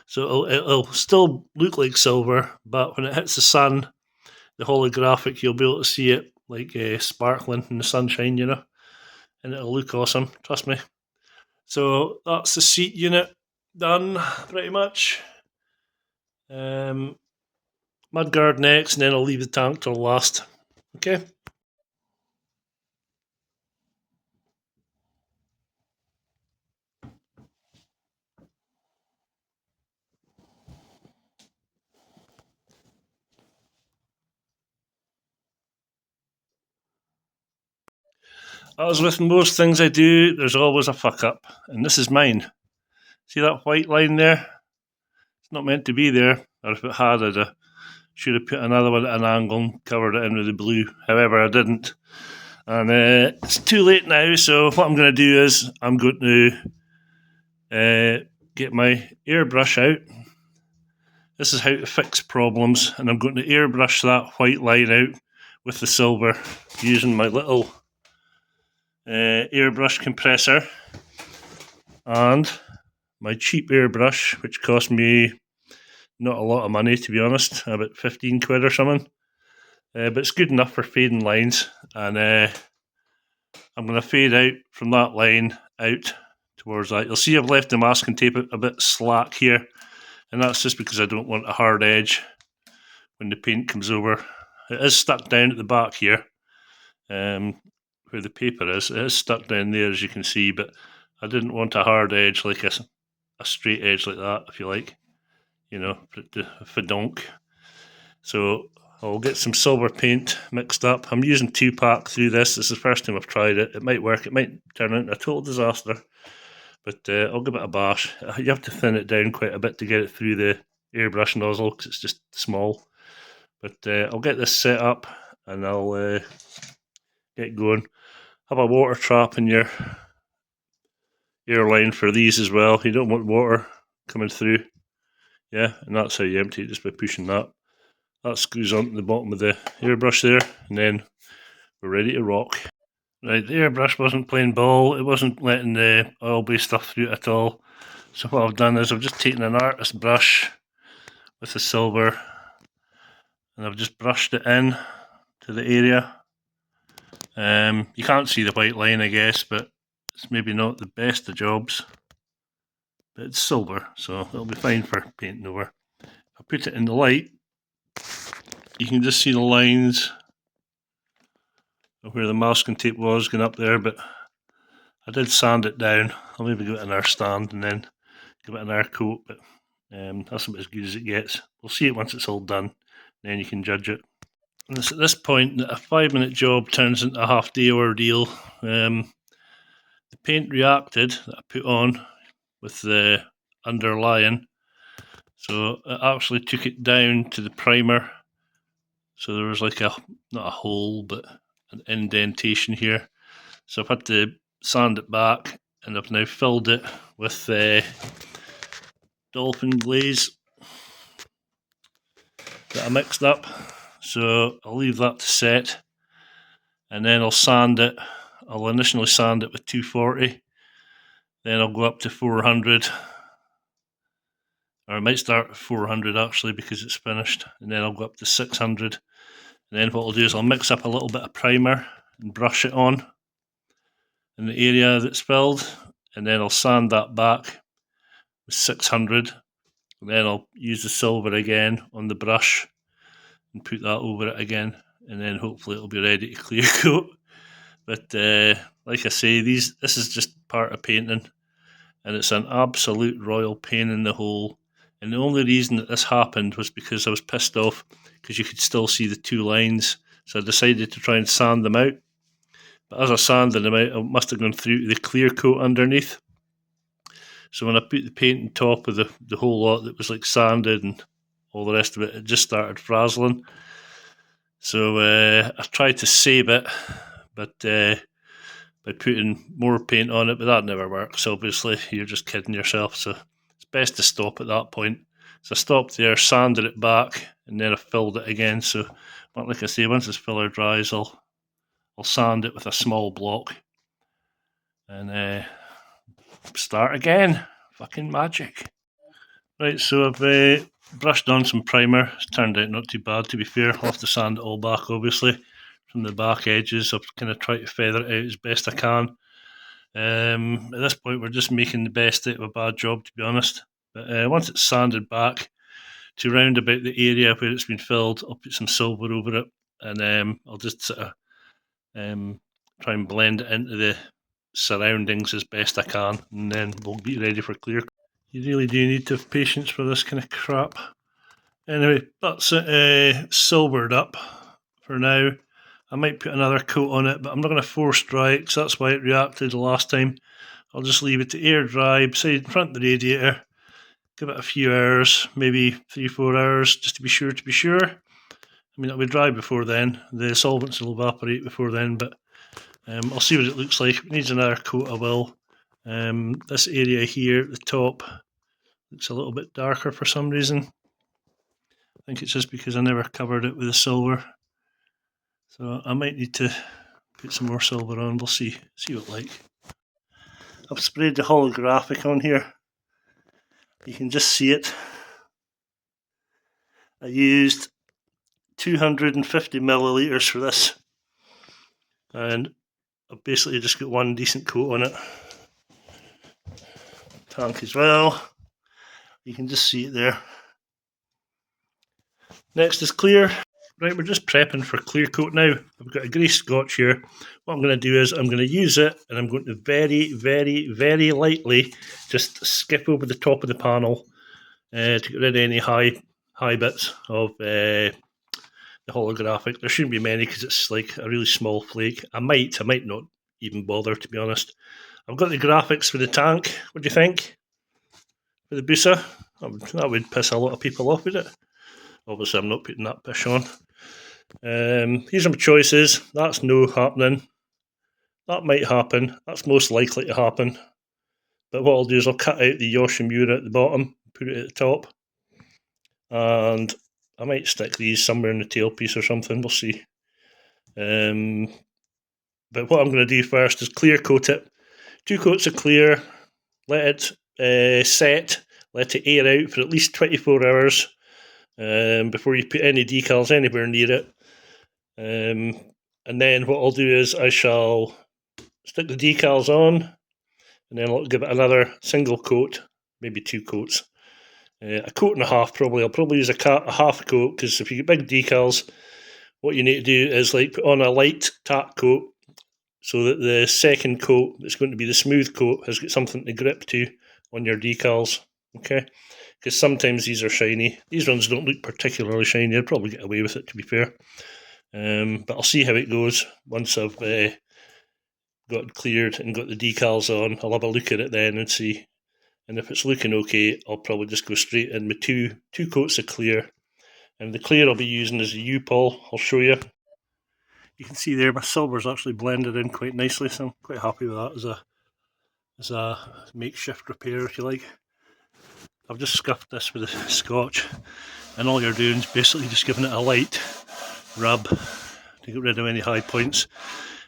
so it'll still look like silver, but when it hits the sun, the holographic, you'll be able to see it like sparkling in the sunshine, you know, and it'll look awesome, trust me. So that's the seat unit done, pretty much. Mudguard next, and then I'll leave the tank till last. Okay. As with most things I do, there's always a fuck up, and this is mine. See that white line there? It's not meant to be there, or if it had, I should have put another one at an angle and covered it in with the blue. However, I didn't. And it's too late now, so what I'm going to do is I'm going to get my airbrush out. This is how to fix problems, and I'm going to airbrush that white line out with the silver using my little airbrush compressor and my cheap airbrush, which cost me not a lot of money, to be honest, about 15 quid or something, but it's good enough for fading lines. And I'm going to fade out from that line out towards that. You'll see I've left the masking tape a bit slack here, and that's just because I don't want a hard edge when the paint comes over. It is stuck down at the back here, where the paper is. It is stuck down there, as you can see, but I didn't want a hard edge, like a straight edge like that, if you like, you know, for it to fedonk. So I'll get some silver paint mixed up. I'm using 2-pack through this. This is the first time I've tried it. It might work. It might turn out a total disaster, but I'll give it a bash. You have to thin it down quite a bit to get it through the airbrush nozzle because it's just small. But I'll get this set up and I'll get going. Have a water trap in your airline for these as well. You don't want water coming through. Yeah, and that's how you empty it, just by pushing that. That screws onto the bottom of the airbrush there, and then we're ready to rock. Right, the airbrush wasn't playing ball. It wasn't letting the oil-based stuff through at all. So what I've done is I've just taken an artist brush with the silver, and I've just brushed it in to the area. You can't see the white line, I guess, but it's maybe not the best of jobs. But it's silver, so it'll be fine for painting over. If I put it in the light, you can just see the lines of where the masking tape was going up there, but I did sand it down. I'll maybe give it an air stand and then give it an air coat, but that's about as good as it gets. We'll see it once it's all done, then you can judge it. And it's at this point that a 5-minute job turns into a half-day ordeal. The paint reacted that I put on with the underlying, so it actually took it down to the primer. So there was like not a hole, but an indentation here. So I've had to sand it back, and I've now filled it with dolphin glaze that I mixed up. So I'll leave that to set, and then I'll sand it. I'll initially sand it with 240, then I'll go up to 400, or I might start at 400 actually because it's finished, and then I'll go up to 600. And then what I'll do is I'll mix up a little bit of primer and brush it on in the area that's filled, and then I'll sand that back with 600. And then I'll use the silver again on the brush and put that over it again, and then hopefully it'll be ready to clear coat. But like I say, this is just part of painting, and it's an absolute royal pain in the hole. And the only reason that this happened was because I was pissed off because you could still see the two lines. So I decided to try and sand them out. But as I sanded them out, I must have gone through the clear coat underneath. So when I put the paint on top of the whole lot that was like sanded and all the rest of it, it just started frazzling. So I tried to save it, but by putting more paint on it, but that never works. Obviously, you're just kidding yourself. So it's best to stop at that point. So I stopped there, sanded it back, and then I filled it again. So, like I say, once this filler dries, I'll sand it with a small block and start again. Fucking magic. Right, so I've brushed on some primer. It's turned out not too bad, to be fair. I'll have to sand it all back, obviously, from the back edges. I've kind of tried to feather it out as best I can. At this point, we're just making the best out of a bad job, to be honest. But once it's sanded back to round about the area where it's been filled, I'll put some silver over it, and I'll just sort of try and blend it into the surroundings as best I can, and then we'll be ready for clear. You really do need to have patience for this kind of crap. Anyway, that's it silvered up for now. I might put another coat on it, but I'm not going to force dry it, because that's why it reacted the last time. I'll just leave it to air dry beside in front of the radiator. Give it a few hours, maybe 3-4 hours, just to be sure. I mean, it'll be dry before then. The solvents will evaporate before then, but I'll see what it looks like. If it needs another coat, I will. This area here at the top looks a little bit darker for some reason. I think it's just because I never covered it with the silver. So I might need to put some more silver on. We'll see what like. I've sprayed the holographic on here. You can just see it. I used 250 millilitres for this, and I've basically just got one decent coat on it. Tank as well. You can just see it there. Next is clear. Right, we're just prepping for clear coat now. I've got a grey scotch here. What I'm going to do is I'm going to use it, and I'm going to very, very, very lightly just skip over the top of the panel to get rid of any high bits of the holographic. There shouldn't be many because it's like a really small flake. I might not even bother, to be honest. I've got the graphics for the tank. What do you think? For the busa? That would piss a lot of people off, would it? Obviously, I'm not putting that pish on. These are my choices. That's no happening. That might happen. That's most likely to happen. But what I'll do is I'll cut out the Yoshimura at the bottom, put it at the top, and I might stick these somewhere in the tailpiece or something. We'll see. But what I'm going to do first is clear coat it. 2 coats of clear. Let it set. Let it air out for at least 24 hours before you put any decals anywhere near it. And then what I'll do is I shall stick the decals on, and then I'll give it another single coat, maybe 2 coats. A coat and a half probably. I'll probably use a half coat, because if you get big decals, what you need to do is like put on a light tack coat so that the second coat, that's going to be the smooth coat, has got something to grip to on your decals. Okay? Because sometimes these are shiny. These ones don't look particularly shiny. I'd probably get away with it, to be fair. But I'll see how it goes once I've got it cleared and got the decals on. I'll have a look at it then and see. And if it's looking okay, I'll probably just go straight in with two coats of clear. And the clear I'll be using is a U-Pol. I'll show you. You can see there my silver's actually blended in quite nicely, so I'm quite happy with that as a makeshift repair, if you like. I've just scuffed this with a scotch, and all you're doing is basically just giving it a light rub to get rid of any high points.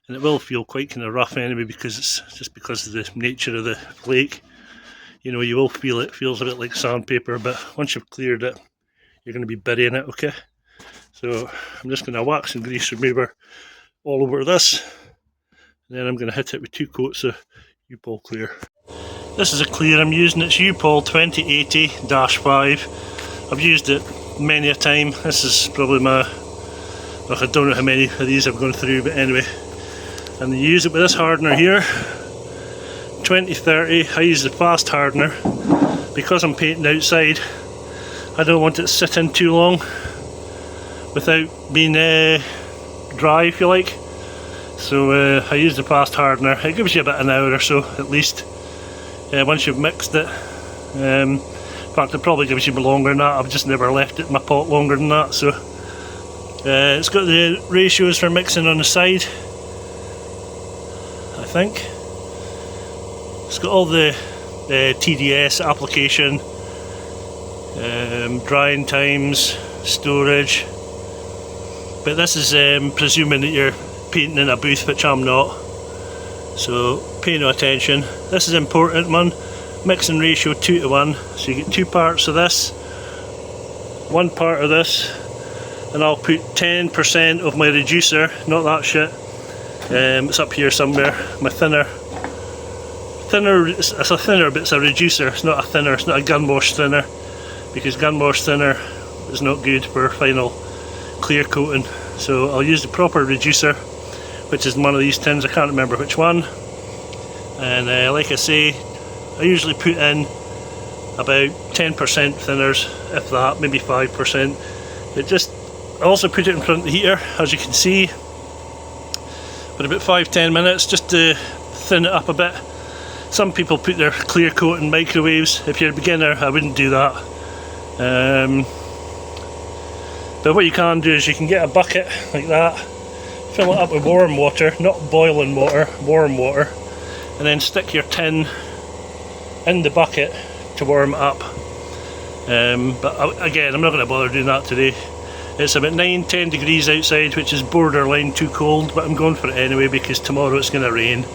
And it will feel quite kind of rough anyway, because it's just because of the nature of the flake. You know, you will feel it feels a bit like sandpaper, but once you've cleared it, you're going to be burying it, okay? So I'm just going to wax and grease remover all over this, and then I'm going to hit it with 2 coats of U-Pol clear. This is a clear I'm using. It's U-Pol 2080-5. I've used it many a time. This is probably my, I don't know how many of these I've gone through, but anyway. And you use it with this hardener here. 2030, I use the fast hardener. Because I'm painting outside, I don't want it sitting too long without being dry, if you like. So I use the fast hardener. It gives you about an hour or so at least once you've mixed it. In fact, it probably gives you longer than that. I've just never left it in my pot longer than that. So it's got the ratios for mixing on the side, I think. It's got all the TDS application, drying times, storage. But this is presuming that you're painting in a booth, which I'm not. So pay no attention. This is important, man. Mixing ratio 2:1. So you get 2 parts of this, 1 part of this, and I'll put 10% of my reducer, not that shit. It's up here somewhere. My thinner, it's a thinner, but it's a reducer. It's not a thinner. It's not a gun wash thinner, because gun wash thinner is not good for final clear coating. So I'll use the proper reducer, which is one of these tins. I can't remember which one. And like I say, I usually put in about 10% thinners, if that, maybe 5%. I also put it in front of the heater, as you can see, for about 5-10 minutes, just to thin it up a bit. Some people put their clear coat in microwaves. If you're a beginner, I wouldn't do that. But what you can do is you can get a bucket like that, fill it up with warm water, not boiling water, warm water, and then stick your tin in the bucket to warm it up. But again, I'm not going to bother doing that today. It's about 9-10 degrees outside, which is borderline too cold, but I'm going for it anyway because tomorrow it's going to rain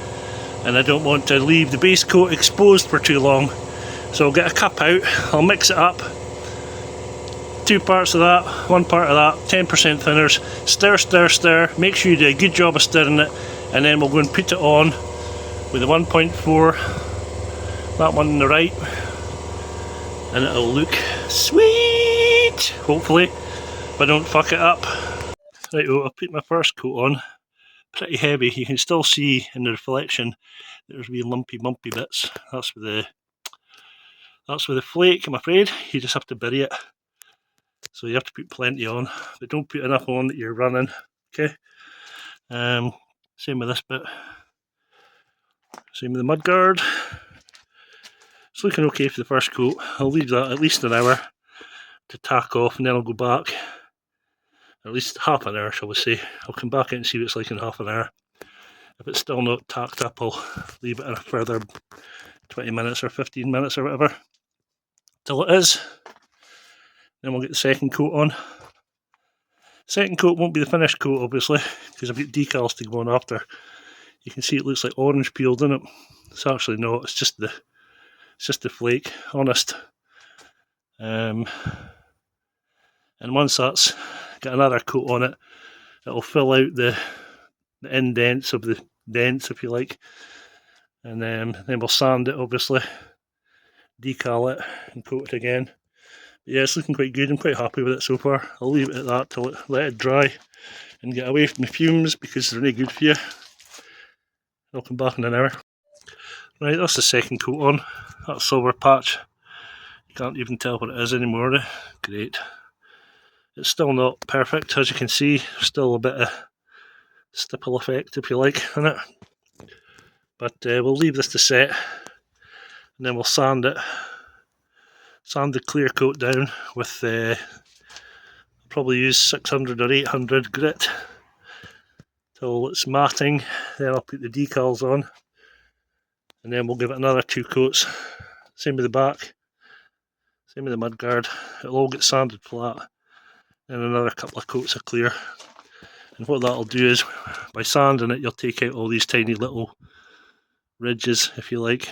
and I don't want to leave the base coat exposed for too long. So I'll get a cup out, I'll mix it up, 2 parts of that, 1 part of that, 10% thinners, stir, stir, stir, make sure you do a good job of stirring it, and then we'll go and put it on with the 1.4, that one on the right, and it'll look sweet, hopefully, if I don't fuck it up. Right, well, I'll put my first coat on, pretty heavy. You can still see in the reflection there's wee lumpy bumpy bits. That's with the flake, I'm afraid. You just have to bury it. So you have to put plenty on, but don't put enough on that you're running. Okay. Same with this bit. Same with the mudguard. It's looking okay for the first coat. I'll leave that at least an hour to tack off, and then I'll go back. At least half an hour, shall we say. I'll come back in and see what it's like in half an hour. If it's still not tacked up, I'll leave it a further 20 minutes or 15 minutes or whatever till it is. Then we'll get the second coat on. Second coat won't be the finished coat, obviously, because I've got decals to go on after. You can see it looks like orange peel, doesn't it? It's actually not. It's just the flake, honest. And once that's got another coat on it, it'll fill out the indents of the dents, if you like, and then we'll sand it, obviously, decal it, and coat it again. But yeah, it's looking quite good. I'm quite happy with it so far. I'll leave it at that till let it dry and get away from the fumes because they're not good for you. I'll come back in an hour. Right, that's the second coat on. That silver patch, you can't even tell what it is anymore. Great. It's still not perfect, as you can see. Still a bit of stipple effect, if you like, in it. But we'll leave this to set, and then we'll sand it. Sand the clear coat down with probably use 600 or 800 grit till it's matting. Then I'll put the decals on, and then we'll give it another 2 coats. Same with the back, same with the mudguard. It'll all get sanded flat, and another couple of coats of clear. And what that'll do is, by sanding it, you'll take out all these tiny little ridges, if you like.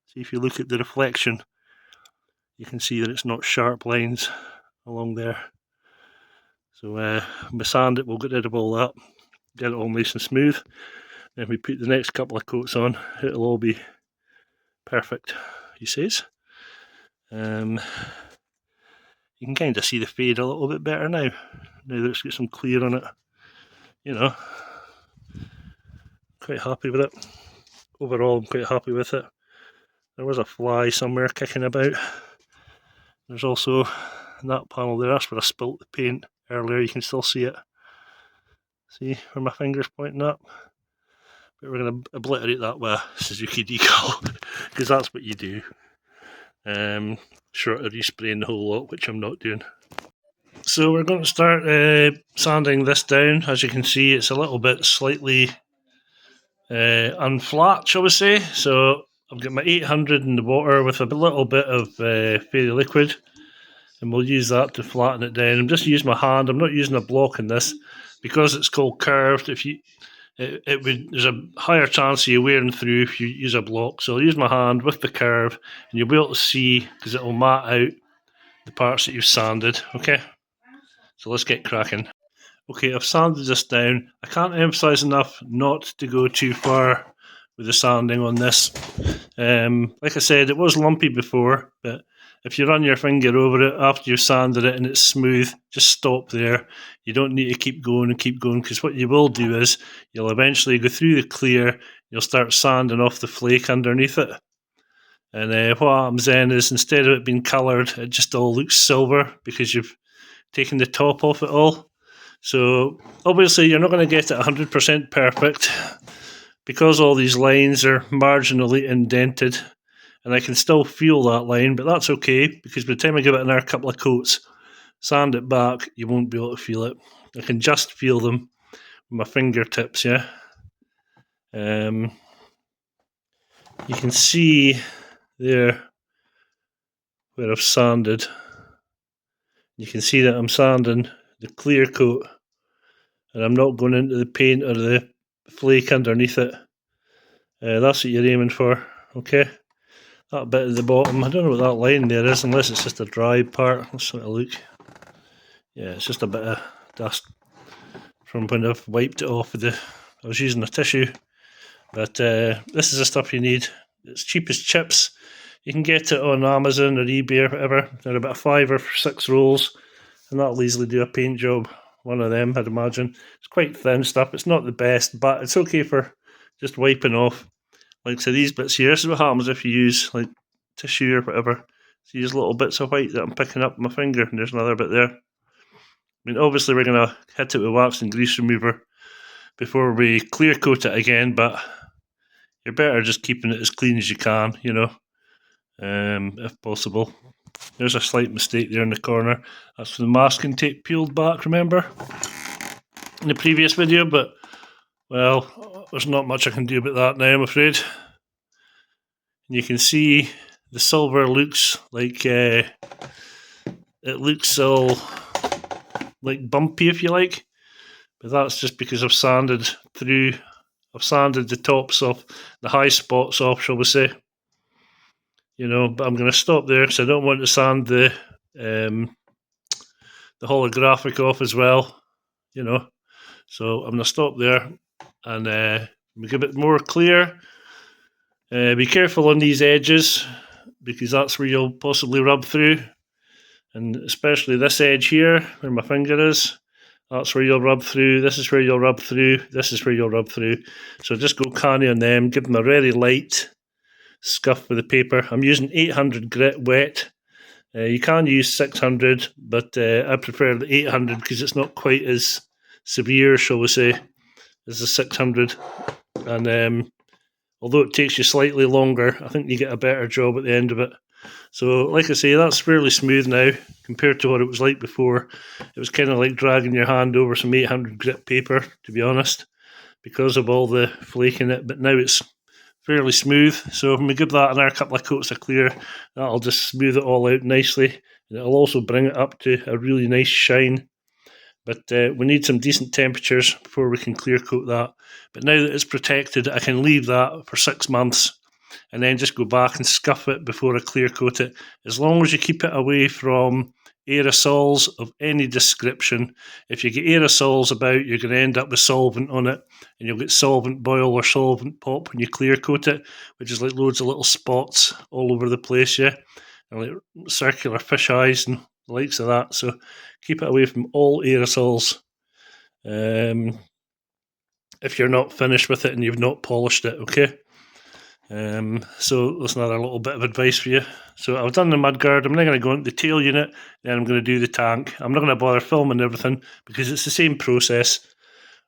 See, if you look at the reflection, you can see that it's not sharp lines along there. So by sand it, we'll get rid of all that, get it all nice and smooth. Then if we put the next couple of coats on, it'll all be perfect, he says. You can kind of see the fade a little bit better now that it's got some clear on it. You know, quite happy with it. overall I'm quite happy with it. There was a fly somewhere kicking about. There's also that panel there, that's where I spilt the paint earlier, you can still see it. See where my finger's pointing up? But we're going to obliterate that with a Suzuki decal, because that's what you do. Short of respraying the whole lot, which I'm not doing. So we're going to start sanding this down. As you can see, it's a little bit slightly unflat, shall we say. So I've got my 800 in the water with a little bit of fairy liquid, and we'll use that to flatten it down. I'm just using my hand. I'm not using a block in this because it's called curved. If you there's a higher chance of you wearing through if you use a block. So I'll use my hand with the curve, and you'll be able to see because it will mat out the parts that you've sanded. Okay, so let's get cracking. Okay, I've sanded this down. I can't emphasize enough not to go too far with the sanding on this. Like I said, it was lumpy before, but if you run your finger over it after you've sanded it and it's smooth, just stop there. You don't need to keep going and keep going, because what you will do is you'll eventually go through the clear, you'll start sanding off the flake underneath it. And what happens then is instead of it being coloured, it just all looks silver because you've taken the top off it all. So obviously you're not going to get it 100% perfect because all these lines are marginally indented, and I can still feel that line, but that's okay because by the time I give it another couple of coats, sand it back, you won't be able to feel it. I can just feel them with my fingertips, yeah. You can see there where I've sanded. You can see that I'm sanding the clear coat, and I'm not going into the paint or the flake underneath it. That's what you're aiming for, okay? That bit at the bottom, I don't know what that line there is, unless it's just a dry part. Let's have a look. Yeah, it's just a bit of dust from when I've wiped it off with I was using a tissue. But this is the stuff you need. It's cheap as chips. You can get it on Amazon or eBay or whatever. They're about 5 or 6 rolls, and that'll easily do a paint job. One of them, I'd imagine. It's quite thin stuff. It's not the best, but it's okay for just wiping off. Like, so these bits here, this is what happens if you use like tissue or whatever. So use little bits of white that I'm picking up with my finger, and there's another bit there. I mean, obviously we're going to hit it with wax and grease remover before we clear coat it again, but you're better just keeping it as clean as you can, you know, if possible. There's a slight mistake there in the corner. That's the masking tape peeled back, remember? In the previous video, but, well, there's not much I can do about that now, I'm afraid. And you can see the silver looks like, it looks all like bumpy, if you like. But that's just because I've sanded the tops off, the high spots off, shall we say. You know, but I'm going to stop there because I don't want to sand the holographic off as well, you know. So I'm going to stop there and make it a bit more clear. Be careful on these edges because that's where you'll possibly rub through, and especially this edge here where my finger is. That's where you'll rub through. This is where you'll rub through. This is where you'll rub through. So just go canny on them. Give them a very light scuff with the paper. I'm using 800 grit wet. You can use 600, but I prefer the 800 because it's not quite as severe, shall we say, as the 600. And although it takes you slightly longer, I think you get a better job at the end of it. So, like I say, that's fairly smooth now compared to what it was like before. It was kind of like dragging your hand over some 800 grit paper, to be honest, because of all the flake in it. But now it's fairly smooth. So when we give that another couple of coats of clear, that'll just smooth it all out nicely. And it'll also bring it up to a really nice shine. But we need some decent temperatures before we can clear coat that. But now that it's protected, I can leave that for 6 months and then just go back and scuff it before I clear coat it. As long as you keep it away from aerosols of any description. If you get aerosols about, you're going to end up with solvent on it, and you'll get solvent boil or solvent pop when you clear coat it, which is like loads of little spots all over the place, yeah, and like circular fish eyes and the likes of that. So keep it away from all aerosols if you're not finished with it and you've not polished it, okay? So that's another little bit of advice for you. So I've done the mudguard. I'm now going to go into the tail unit, then I'm going to do the tank. I'm not going to bother filming everything because it's the same process.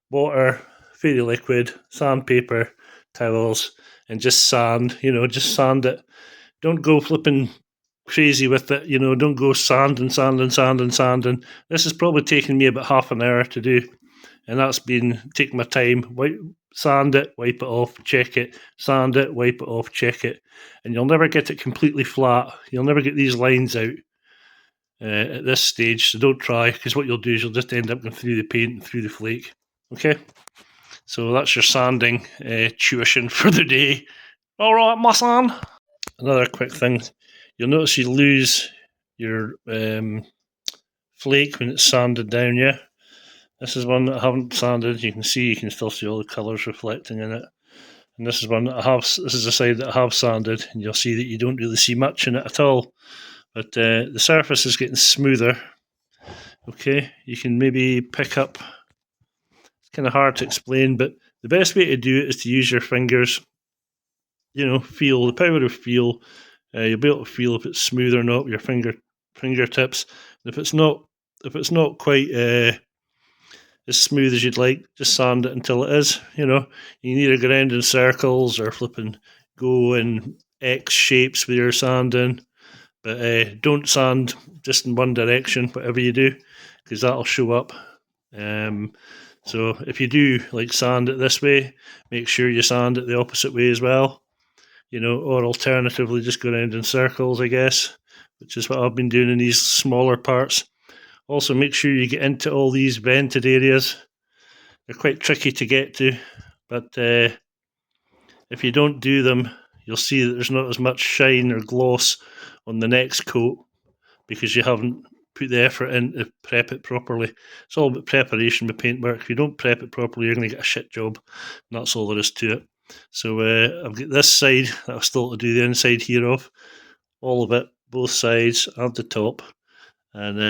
Water, fairy liquid, sandpaper, towels, and just sand. Just sand it. Don't go flipping crazy with it. Don't go sanding. This has probably taken me about half an hour to do, and that's been taking my time. Sand it, wipe it off, check it, sand it, wipe it off, check it, and you'll never get it completely flat. You'll never get these lines out at this stage, so don't try, because what you'll do is you'll just end up going through the paint and through the flake. Okay, so that's your sanding tuition for the day. All right, my son. Another quick thing, you'll notice you lose your flake when it's sanded down, yeah? This is one that I haven't sanded. You can still see all the colours reflecting in it. And this is one that this is the side that I have sanded, and you'll see that you don't really see much in it at all. But the surface is getting smoother. Okay, you can maybe pick up, it's kind of hard to explain, but the best way to do it is to use your fingers. Feel the power of feel. You'll be able to feel if it's smooth or not with your fingertips. And if it's not quite as smooth as you'd like, just sand it until it is. You can either go around in circles or flipping go in X shapes with your sanding, but don't sand just in one direction, whatever you do, because that'll show up. So if you do sand it this way, make sure you sand it the opposite way as well. Or alternatively just go around in circles, I guess, which is what I've been doing in these smaller parts. Also, make sure you get into all these vented areas. They're quite tricky to get to, but if you don't do them, you'll see that there's not as much shine or gloss on the next coat because you haven't put the effort in to prep it properly. It's all about preparation with paintwork. If you don't prep it properly, you're going to get a shit job, and that's all there is to it. So I've got this side that I've still to do the inside here of, all of it, both sides and the top, and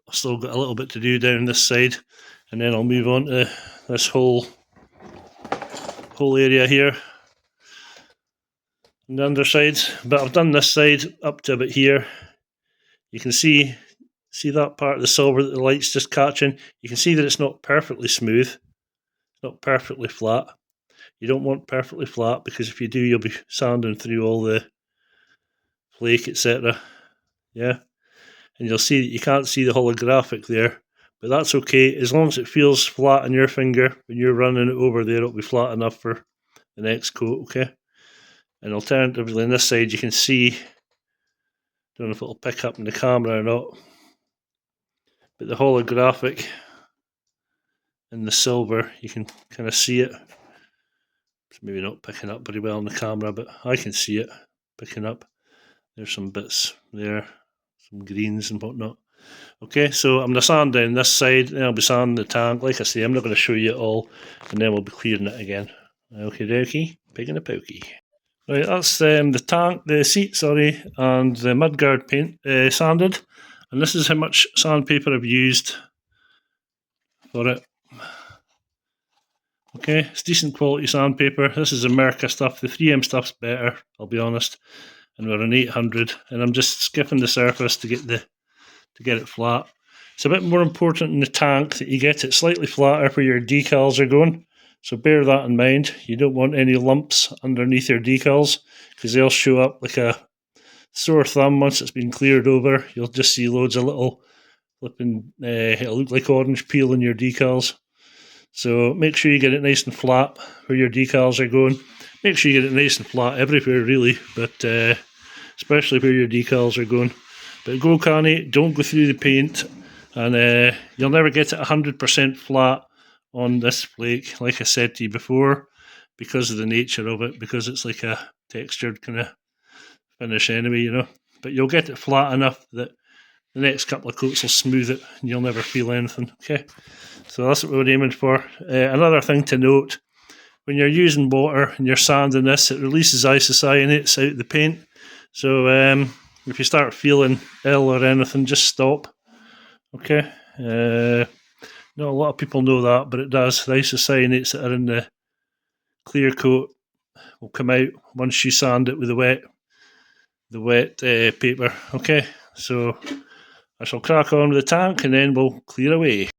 I've still got a little bit to do down this side, and then I'll move on to this whole area here on the underside. But I've done this side up to about here. You can see that part of the silver that the light's just catching. You can see that it's not perfectly smooth, it's not perfectly flat. You don't want perfectly flat, because if you do, you'll be sanding through all the flake, etc. Yeah, and you'll see that you can't see the holographic there, but that's okay. As long as it feels flat on your finger when you're running it over there, it'll be flat enough for the next coat. Okay, and alternatively on this side, you can see, don't know if it'll pick up in the camera or not, but the holographic in the silver, you can kind of see it. It's maybe not picking up very well on the camera, but I can see it picking up. There's some bits there, some greens and whatnot. Okay, so I'm going to sand down this side, then I'll be sanding the tank. Like I say, I'm not going to show you it all, and then we'll be clearing it again. Okie dokie, pig in a pokey. Right, that's the seat, and the mudguard paint sanded, and this is how much sandpaper I've used for it. Okay, it's decent quality sandpaper. This is America stuff. The 3M stuff's better, I'll be honest. And we're on 800, and I'm just skipping the surface to get it flat. It's a bit more important in the tank that you get it slightly flatter where your decals are going. So bear that in mind. You don't want any lumps underneath your decals, because they'll show up like a sore thumb once it's been cleared over. You'll just see loads of little flipping, it'll look like orange peel in your decals. So make sure you get it nice and flat where your decals are going. Make sure you get it nice and flat everywhere, really, but especially where your decals are going. But go canny, don't go through the paint, and you'll never get it 100% flat on this flake, like I said to you before, because of the nature of it, because it's like a textured kind of finish anyway, But you'll get it flat enough that the next couple of coats will smooth it, and you'll never feel anything, okay? So that's what we're aiming for. Another thing to note, when you're using water and you're sanding this, it releases isocyanates out the paint. So if you start feeling ill or anything, just stop. Okay. Not a lot of people know that, but it does. The isocyanates that are in the clear coat will come out once you sand it with the wet paper. Okay, so I shall crack on with the tank and then we'll clear away.